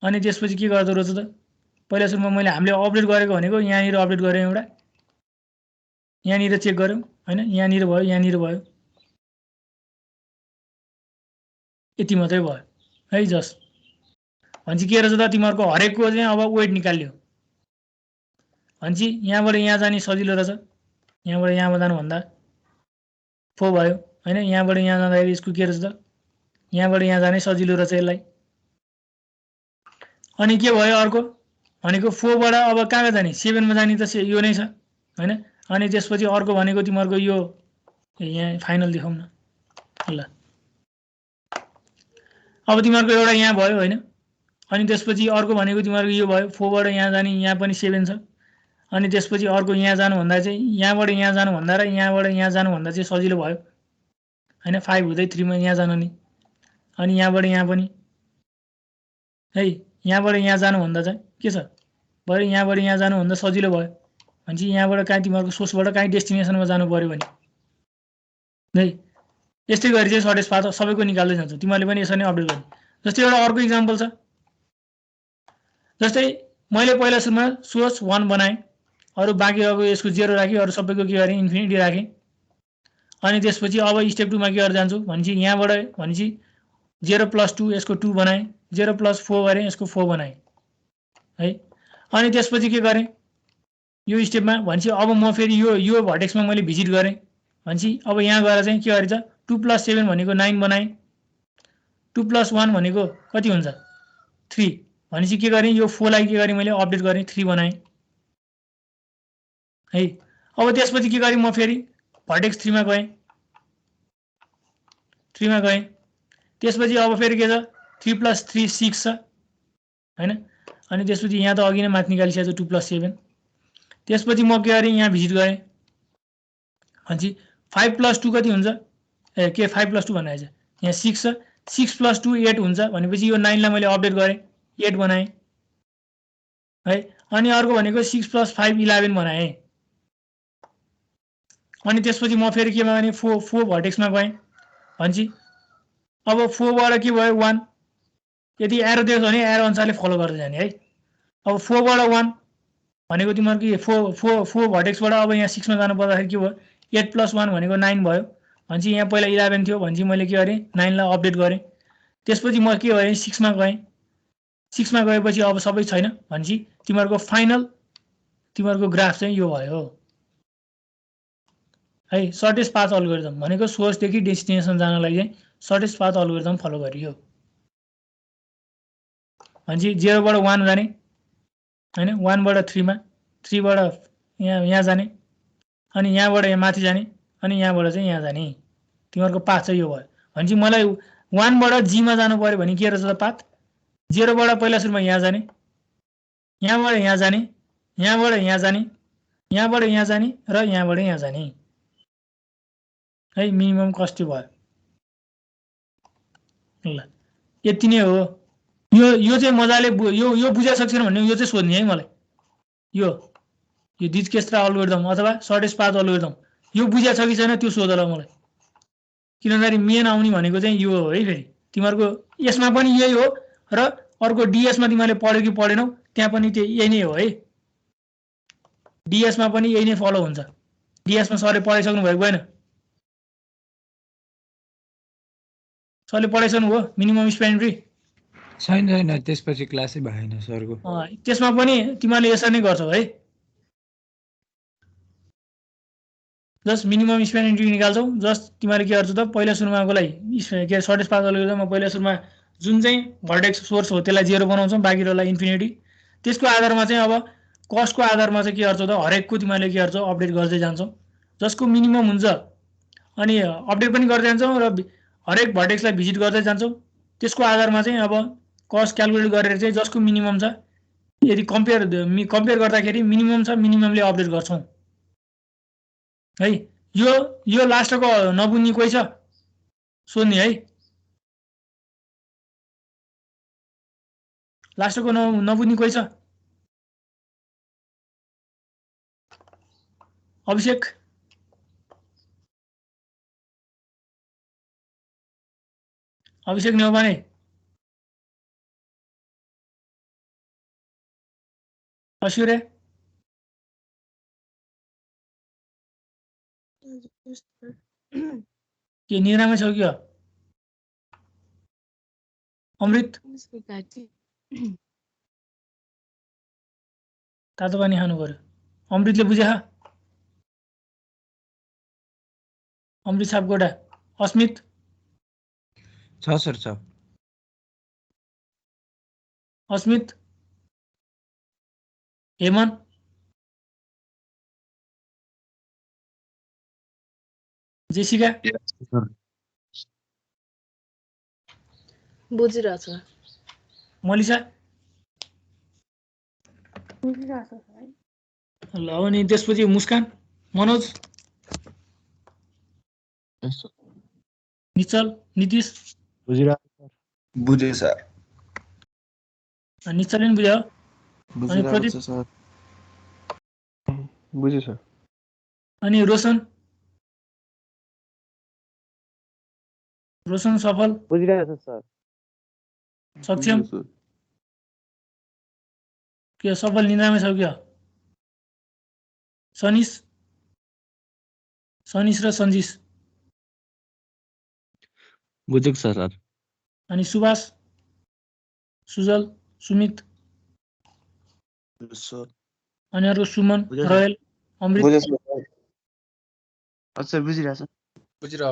अनि त्यसपछि के गर्दो रहेछ त पहिला सुरुमा मैले हामीले अपडेट गरेको भनेको यहाँनिर अपडेट गरे एउटा यहाँनिर चेक गर्यौ हैन यहाँनिर भयो यति मात्रै भयो है जस्ट भनेपछि के रहेछ त तिमीहरुको हरेकको चाहिँ अब वेट निकाल्यो भनेपछि यहाँबाट यहाँ जाने सजिलो रहेछ यहाँबाट यहाँमा जानु भन्दा 4 भयो हैन यहाँबाट यहाँ जाँदाखेरि यसको के रहेछ त यहाँबाट यहाँ जाने सजिलो रहेछ यसलाई अनि के भयो अर्को भनेको 4 बाट अब कहाँ जाने 7 मा जाने त यो नै छ हैन अनि त्यसपछि अर्को भनेको तिमीहरुको यो यहाँ फाइनल देखाउँ न ल अब तिमीहरुको एउटा यहाँ भयो हैन अनि त्यसपछि अर्को भनेको तिमीहरुको यो भयो 4 बाट यहाँ जाने यहाँ पनि 7 छ अनि त्यसपछि अर्को यहाँ जानु भन्दा चाहिँ यहाँबाट यहाँ जानु भन्दा र यहाँबाट यहाँ जानु भन्दा चाहिँ सजिलो भयो हैन 5 हुँदै 3 मा यहाँ जानु नि अनि यहाँबाट यहाँ पनि है यहाँबाट यहाँ जानु भन्दा चाहिँ के छ बरु यहाँबाट यहाँ जानु भन्दा सजिलो भयो भनेपछि यहाँबाट कहाँ तिमीहरुको सोर्सबाट कहाँ डेस्टिनेसनमा जानु पर्यो भने है यस्तै गरी चाहिँ सर्टेज पाथ सबैको निकाल्दै जान्छ तिमीहरुले पनि यसरी नै अपडेट गर्ने जस्तै एउटा अर्को एक्जाम्पल छ जस्तै मैले पहिला सुरुमा सोर्स 1 बनाएँ अरु बाँकी अब यसको 0 राखेँ अरु सबैको के गरे इन्फिनिटी राखेँ अनि त्यसपछि अब स्टेप 2 मा के गर्दै जान्छु भनेपछि यहाँबाट भनेपछि 0 + 2 यसको 2 बनाएँ 0 + 4 गरे यसको 4 बनाएँ है अनि त्यसपछि के गरे यो स्टेपमा भनेपछि अब म फेरि यो भर्टेक्समा मैले भिजिट गरे भनेपछि अब यहाँ गएर चाहिँ के गरे त 2 + 7 भनेको 9 बनाएँ 2 + 1 भनेको कति हुन्छ 3 भनेपछि के गरे यो 4 लाई के गरे मैले अपडेट गरे 3 बनाएँ है अब त्यसपछि के गरे म फेरि भर्टेक्स 3 मा गएँ 3 मा गएँ त्यसपछि अब फेरि के छ 3 + 3 6 छ हैन अनि त्यसपछि यहाँ त अघि नै माथि निकालिसकेको छ 2 + 7 त्यसपछि म के गरे यहाँ भिजिट गरे भनेपछि 5 + 2 कति हुन्छ ए के 5 + 2 भनेको छ यहाँ 6 छ 6 + 2 8 हुन्छ भनेपछि यो 9 लाई मैले अपडेट गरे 8 बनाएँ है अनि अर्को भनेको 6 + 5 11 बनाएँ अनि त्यसपछि म फेरि केमा गएँ 4 भर्टेक्समा गएँ भनेपछि अब 4 बाट के भयो 1 यदि एरो देख्छ भने एरो अनुसारले फलो गर्दै जाने है अब 4 बाट 1 भनेको तिमीहरुको 4 भर्टेक्सबाट अब यहाँ 6 मा जानु पर्दाखेरि के भयो 8 + 1 भनेको 9 भयो भनेपछि यहाँ पहिला 11 थियो भनेपछि मैले के गरे 9 लाई अपडेट गरे त्यसपछि म के गरे 6 मा गएँ 6 मा गएपछि अब सबै छैन भनेपछि तिमीहरुको फाइनल तिमीहरुको ग्राफ चाहिँ यो भयो है सर्टेज पाथ अल्गोरिदम भनेको सोर्स देखि डेस्टिनेसन जानलाई चाहिँ सर्टेज पाथ अल्गोरिदम फलो गरियो भनेपछि 0 बाट 1 जाने हैन 1 बाट 3 मा 3 बाट यहाँ जाने अनि यहाँबाट यहाँ माथि जाने अनि यहाँबाट चाहिँ यहाँ जाने तिमीहरुको पाथ चाहिँ यो भयो भनेपछि मलाई 1 बाट जी मा जानु पर्यो भने के रहेछ त पाथ 0 बाट पहिला सुरुमा यहाँ जाने यहाँबाट यहाँ जाने यहाँबाट यहाँ जाने यहाँबाट यहाँ जाने र यहाँबाट यहाँ जाने है मिनिमम कस्ट भयो ल यति नै हो यो चाहिँ मजाले यो बुझ्न सक्छैन भन्ने यो चाहिँ सोध्ने है मलाई यो डिजक्स्ट्रा अल्गोरिदम अथवा सर्टेज पाथ अल्गोरिदम यो बुझ्या छ कि छैन त्यो सोध ल मलाई किनभने मेन आउने भनेको चाहिँ यो हो है फेरि तिमीहरुको यसमा पनि यही हो र अर्को डीएस मा तिमीले पढ्यो कि पढेनौ त्यहाँ पनि यही नै हो है डीएस मा पनि यही नै फलो हुन्छ डीएस मा सरले पढाइसक्नु भएको भएन सरले पढाइसक्नु हो मिनिमम स्पेन्ड फ्री छैन छैन त्यसपछि क्लासै भएन सरको त्यसमा पनि तिमीले यसरी नै गर्छौ है जस्ट मिनिमम स्पेन्ड एन्ट्री निकाल्छौ जस्ट तिमीले के गर्छौ त पहिला सुरुमाको लागि के सर्टेज पाथ अल्गोरिदममा पहिला सुरुमा जुन चाहिँ भर्टेक्स सोर्स हो त्यसलाई 0 बनाउँछौ बाँकीहरुलाई इन्फिनिटी त्यसको आधारमा चाहिँ अब कस्टको आधारमा चाहिँ के गर्छौ त हरेकको तिमीले के गर्छौ अपडेट गर्दै जान्छौ जसको मिनिमम हुन्छ अनि अपडेट पनि गर्दै जान्छौ र हरेक भर्टेक्सलाई भिजिट गर्दै जान्छौ त्यसको आधारमा चाहिँ अब कस्ट क्याल्कुलेट गरेर चाहिँ जसको मिनिमम छ यदि कम्पेयर गर्दाखेरि मिनिमम छ मिनिममले अपडेट गर्छौ है यो लास्टको नबुझ्ने कोही छ सोध्ने है लास्टको नबुझ्ने कोही छ अभिषेक नेउपाने अश्वर्य के निरामै छौ कि अमृत तातो पानी खानु पर्यो अमृतले बुझ्या अमृत सापकोटा अस्मित छ सर छ अस्मित हेमन जेसिका बुझिरहेको छु मलिसा ल अनि त्यसपछि मुस्कान मनोज निचल नीतिश बुझे सर निचलले पनि बुझ्यो अनि प्रदीप बुझ्यो सर अनि रोशन सफल बुझिरहेको छु सर सक्षम के सफल निन्द्रामै छ क्या सनिस र सन्जिस बुझेको छ सर अनि सुभाष सुजल सुमित अनि अर्को सुमन रोयल अमृत सर बुझिरहेको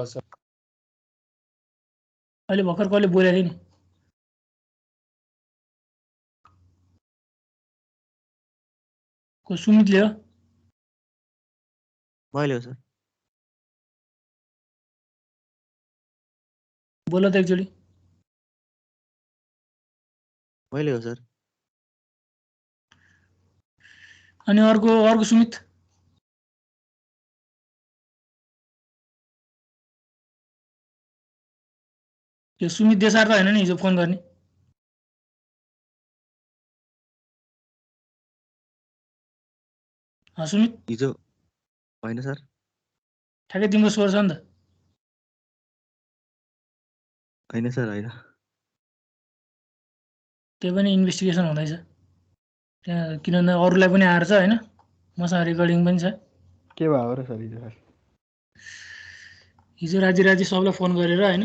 छु अहिले भर्खर कसले बोलेको थियो नि को सुमितले हो मैले हो सर बोल त एकचोटि मैले हो सर अनि अर्को सुमित यो सुमित देसार त होइन नि हिजो फोन गर्ने सुमित हिजो होइन सर ठ्याक्कै तिम्रो स्वर छ नि त होइन सर होइन त्यो पनि इन्भेस्टिगेसन हुँदैछ त्यहाँ किनभने अरूलाई पनि आएर छ होइन मसँग रेकर्डिङ पनि छ के भयो र सर हिजो राजी सबलाई फोन गरेर होइन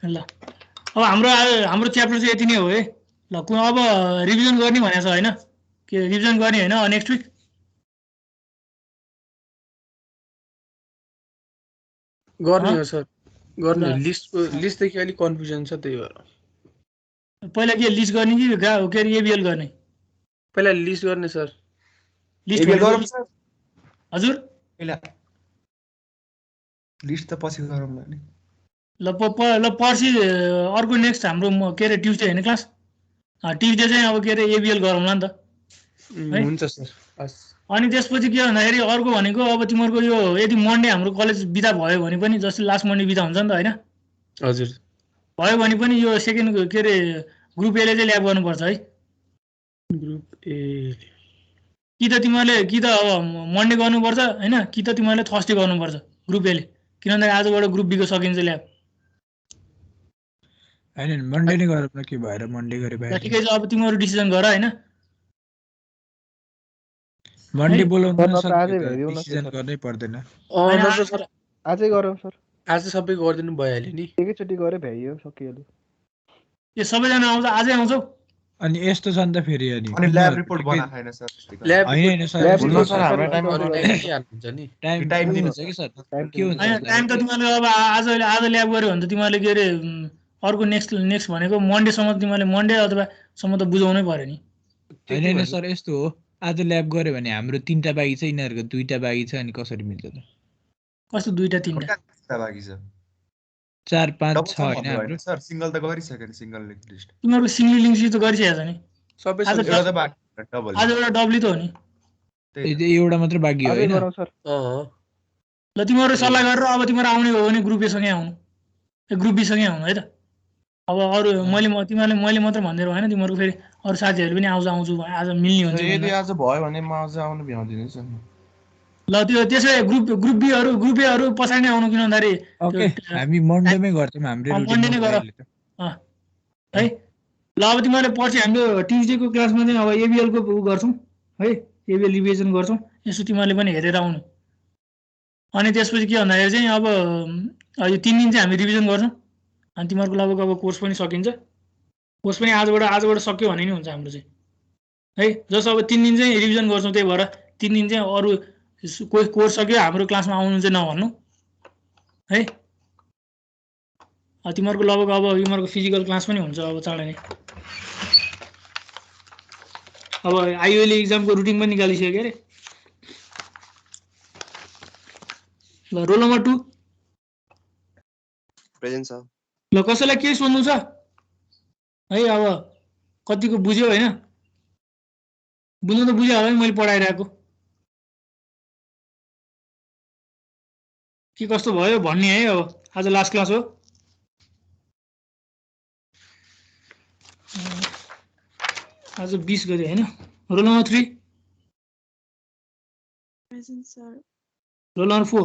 ल अब हाम्रो च्याप्टर चाहिँ यति नै हो है ल अब रिभिजन गर्ने भनेको छ होइन के रिभिजन गर्ने होइन नेक्स्ट विक गर्ने हो सर गर्ने लिस्टदेखि अलिक कन्फ्युजन छ त्यही भएर पहिला के लिस्ट गर्ने कि के अरे एबिएल गर्ने पहिला लिस्ट गर्ने सर लिस्ट हजुर लिस्ट त पछि गरौँला नि ल पर्सि अर्को नेक्स्ट हाम्रो के अरे ट्युजडे होइन क्लास ट्युजडे चाहिँ अब के अरे एबिएल गरौँला नि त हुन्छ सर अनि त्यसपछि के भन्दाखेरि अर्को भनेको अब तिमीहरूको यो यदि मन्डे हाम्रो कलेज बिदा भयो भने पनि जस्तै लास्ट मन्डे बिदा हुन्छ नि त होइन हजुर भयो भने पनि यो सेकेन्ड के अरे ग्रुप एले चाहिँ ल्याब गर्नुपर्छ है ग्रुप ए कि त अब मन्डे गर्नुपर्छ होइन कि त तिमीहरूले थर्सडे गर्नुपर्छ ग्रुप एले किनभने आजबाट ग्रुप बीको सकिन्छ ल्याब होइन मन्डे नै गरौँ न के भएर मन्डे गरे भए ठिकै छ अब तिमीहरू डिसिजन गर होइन मन्डे बोलाउनु आजै भइदिउँ न डिसिजन गर्नै पर्दैन आजै गरौँ सर आज सबै गरिदिनु भइहाल्यो नि एकैचोटि गरे भ्याइयो सकिहाल्यो यो सबैजना आउँछ आजै आउँछौ अनि यस्तो छ नि त फेरि अनि ल्याब रिपोर्ट बनाएको छैन सर ल्याब होइन ल्याब सर हाम्रो हुन्छ नि टाइम दिनुहुन्छ कि सर के हुन्छ टाइम त तिमीहरूले अब आज ल्याब गऱ्यो भने त तिमीहरूले के अरे अर्को नेक्स्ट भनेको मन्डेसम्म तिमीहरूले मन्डे अथवासम्म त बुझाउनै पर्यो नि होइन सर यस्तो हो आज ल्याब गऱ्यो भने हाम्रो 3टा बाँकी छ यिनीहरूको 2टा बाँकी छ अनि कसरी मिल्छ त कस्तो 2टा 3टा बाँकी छ 4 5 6 होइन हाम्रो सर सिंगल त गरिसक्यो नि सिंगल लिस्ट तिमीहरूको सिङ्गल लिङ्क त गरिसकेको छ नि सबै आज एउटा त बाँकी डबल आजबाट डब्ली त हो नि एउटा मात्र बाँकी हो आजै होइन गरौँ सर ल तिमीहरू सल्लाह गरेर अब तिमीहरू आउने हो भने ग्रुप एसँगै आउनु ग्रुप बीसँगै आउनु है त अब अरू मैले मात्र भनिदिएर होइन तिमीहरू फेरि अरू साथीहरू पनि आउँछु आज मिल्ने हुन्छ यदि आज भयो भने म आज आउनु भ्याउँदिनँ नि ल त्यो त्यसै ग्रुप एहरू पछाडि नै आउनु किन भन्दाखेरि ओके हामी मन्डेमै गर्छौँ हाम्रो मन्डे नै गर है ल अब तिमीहरूले पर्सि हाम्रो ट्युजडेको क्लासमा चाहिँ अब एबिएलको गर्छौँ है एबिएल रिभिजन गर्छौँ यसो तिमीहरूले पनि हेरेर आउनु अनि त्यसपछि के भन्दाखेरि चाहिँ अब यो 3 दिन चाहिँ हामी रिभिजन गर्छौँ अनि तिमीहरूको लगभग अब कोर्स पनि सकिन्छ कोर्स पनि आजबाट सक्यो भने नि हुन्छ हाम्रो चाहिँ है जस्तो अब 3 दिन चाहिँ रिभिजन गर्छौँ त्यही भएर 3 दिन चाहिँ अरू कोही कोर्स सक्यो हाम्रो क्लासमा आउनु चाहिँ नभन्नु है तिमीहरूको लगभग अब तिमीहरूको फिजिकल क्लास पनि हुन्छ अब चाँडै नै अब आइओले इक्जामको रुटिन पनि निकालिसक्यो के अरे। ल रोल नम्बर 2 प्रेजेन्ट सर। ल कसैलाई के सोध्नु छ है? अब कतिको बुझ्यो होइन? बुझ्नु त बुझ्यो होला नि मैले पढाइरहेको। के कस्तो भयो भन्ने है। अब आज लास्ट क्लास हो। आज 20 गते होइन? Roll number 3 Present, sir. Roll number 4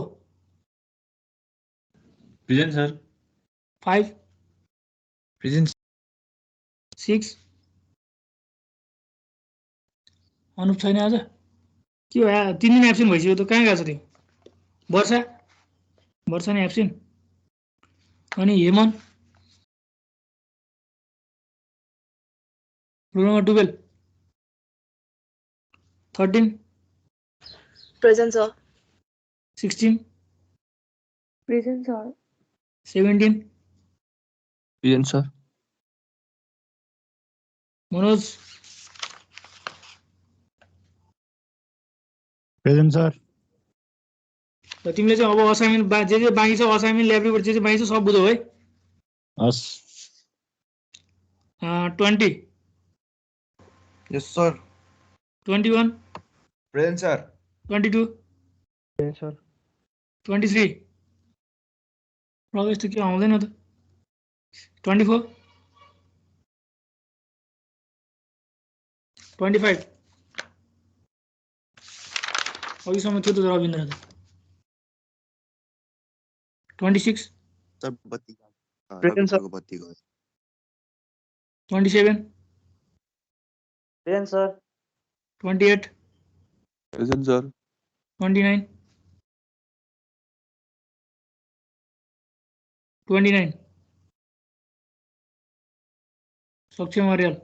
present sir. 5 present 6 Anup छैन आज? के हो 3 दिन एब्सेन्ट भइसक्यो त, कहाँ गएको छ त्यो? वर्षा नि एब्सेन्ट। अनि Heman roll number 12 13 Present, sir. 16 Present, sir. 17 present sir. Manoj present sir. र तिमीले चाहिँ अब असाइनमेन्ट जे बाँकी छ, असाइनमेन्ट ल्याबरेटरी जे बाँकी छ सब बुझौ है। हस्। 20 यस सर। 21 present sir. 22 सर 23 प्रवेश त के आउँदैन त। 24 25 अघिसम्म थियो त रविन्द्र त। 26 सर बत्ती प्रेजेन्ट सर। बत्ती गयो। 27 प्रेजेन्ट सर। 28 present sir. 29 29 सक्षम अर्याल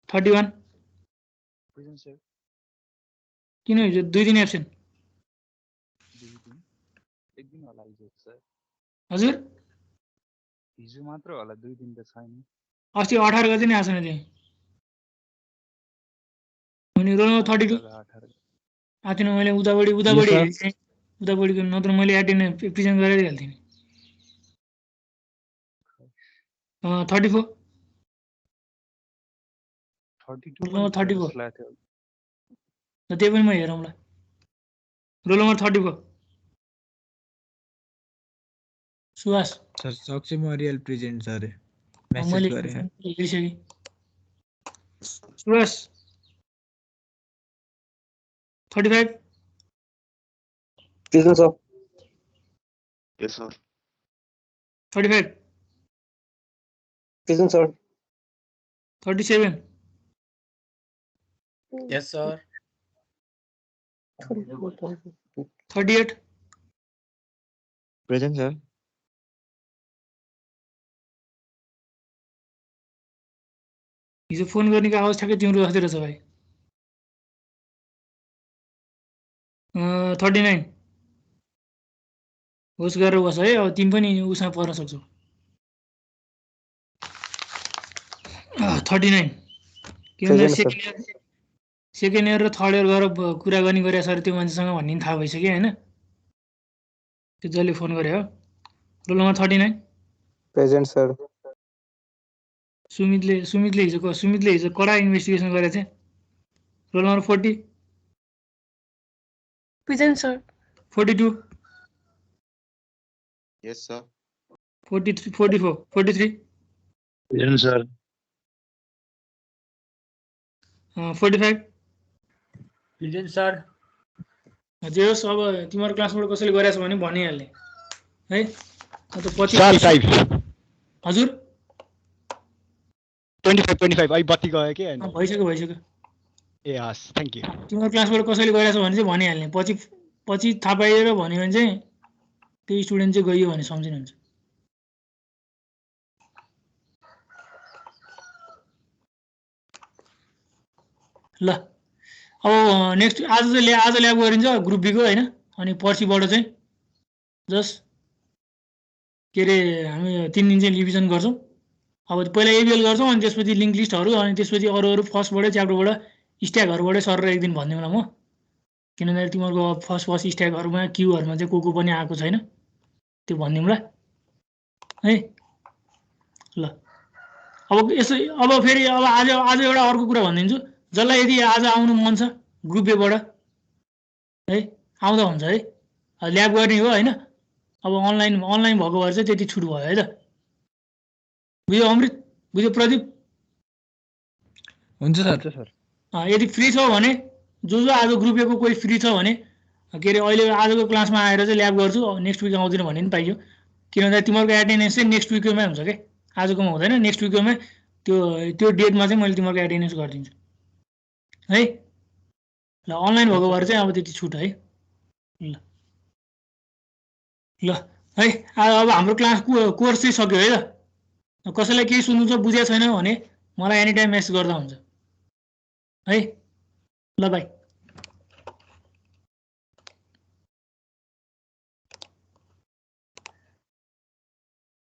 31 प्रेजेन्ट सर। किन हिजो 2 दिन एब्सेन्ट? एक दिन होला हिजो सर। हजुर हिजो मात्र होला, 2 दिन त छैन। अस्ति 18 गते नै आएछन् त्यहाँ। अनि रोल नम्बर 32 आएको थिएन। मैले उतापट्टिको नत्र मैले एटेन्ड प्रेजेन्ट गरेर हाल्थेँ नि। 34 रोल नम्बर 34 र त्यही पनि म हेरौँला। Roll number 34 Subhash sir Saksham Aryal present sir. Message मैले गरेँ। हेरिसकेँ। Subhash 35 present sir. Yes sir. 35 present sir. 37 yes sir. 38 present sir. हिजो फोन गर्नेको आवाज ठ्याक्कै तिम्रो जस्तै रहेछ भाइ। 39 होस् गरेर बस है। अब तिमी पनि उसमा पर्न सक्छौ। 39 किनभने सेकेन्ड इयर र थर्ड इयर गएर कुरा गर्ने गरेको सर त्यो मान्छेसँग भन्ने थाहा भइसक्यो होइन? त्यो जसले फोन गरे हो। Roll number 39 present sir. सुमितले हिजो कडा इन्भेस्टिगेसन गरेको थिएँ। Roll number 40 Present, sir. 42 yes sir. 43 44 43 present sir. 45 present sir. जे होस् अब तिम्रो क्लासबाट कसैले गरेछ भने भनिहाल्ने है। अन्त पछि हजुर 25 अहिले बत्ती गयो कि होइन? भइसक्यो। ए हस्, थ्याङ्क यू। तिम्रो क्लासबाट कसैले गरेछ भने चाहिँ भनिहाल्ने। पछि थाहा पाइएर भन्यो भने चाहिँ त्यो स्टुडेन्ट चाहिँ गइयो भने सम्झिनुहुन्छ। ल अब नेक्स्ट आज ल्याब गरिन्छ ग्रुप बीको होइन? अनि पर्सिबाट चाहिँ जस्ट के अरे हामी 3 दिन चाहिँ रिभिजन गर्छौँ। अब पहिला एबिएल गर्छौँ अनि त्यसपछि लिङ्क लिस्टहरू अनि त्यसपछि अरू फर्स्टबाटै च्याप्टरबाट स्ट्याकहरूबाटै सरेर एक दिन भनिदिउँला म किनभने तिमीहरूको फर्स्ट स्ट्याकहरूमा क्यूहरूमा चाहिँ को पनि आएको छैन त्यो भनिदिउँला है ल अब यसो अब फेरि अब आज एउटा अर्को कुरा भनिदिन्छु जसलाई यदि आज आउनु मन छ ग्रुप एबाट है आउँदा हुन्छ है ल्याब गर्ने हो होइन अब अनलाइन भएको भएर चाहिँ त्यति छुट भयो है त बुझ्यो अमृत बुझ्यो प्रदीप हुन्छ सर यदि फ्री छ भने जो आज ग्रुप एको कोही फ्री छ भने के अरे अहिले आजको क्लासमा आएर चाहिँ ल्याब गर्छु नेक्स्ट विक आउँदिन भने पनि पाइयो किनभने तिमीहरूको एटेन्डेन्स चाहिँ नेक्स्ट विकमै हुन्छ क्या आजकोमा हुँदैन नेक्स्ट विकमै त्यो डेटमा चाहिँ मैले तिमीहरूको एटेन्डेन्स गरिदिन्छु है ल अनलाइन भएको भएर चाहिँ अब त्यति छुट है ल ल है अब हाम्रो क्लास कोर्स चाहिँ सक्यो है त कसैलाई केही सुन्नु छ बुझेको छैन भने मलाई एनी टाइम मेसेज गर्दा हुन्छ है ल बाई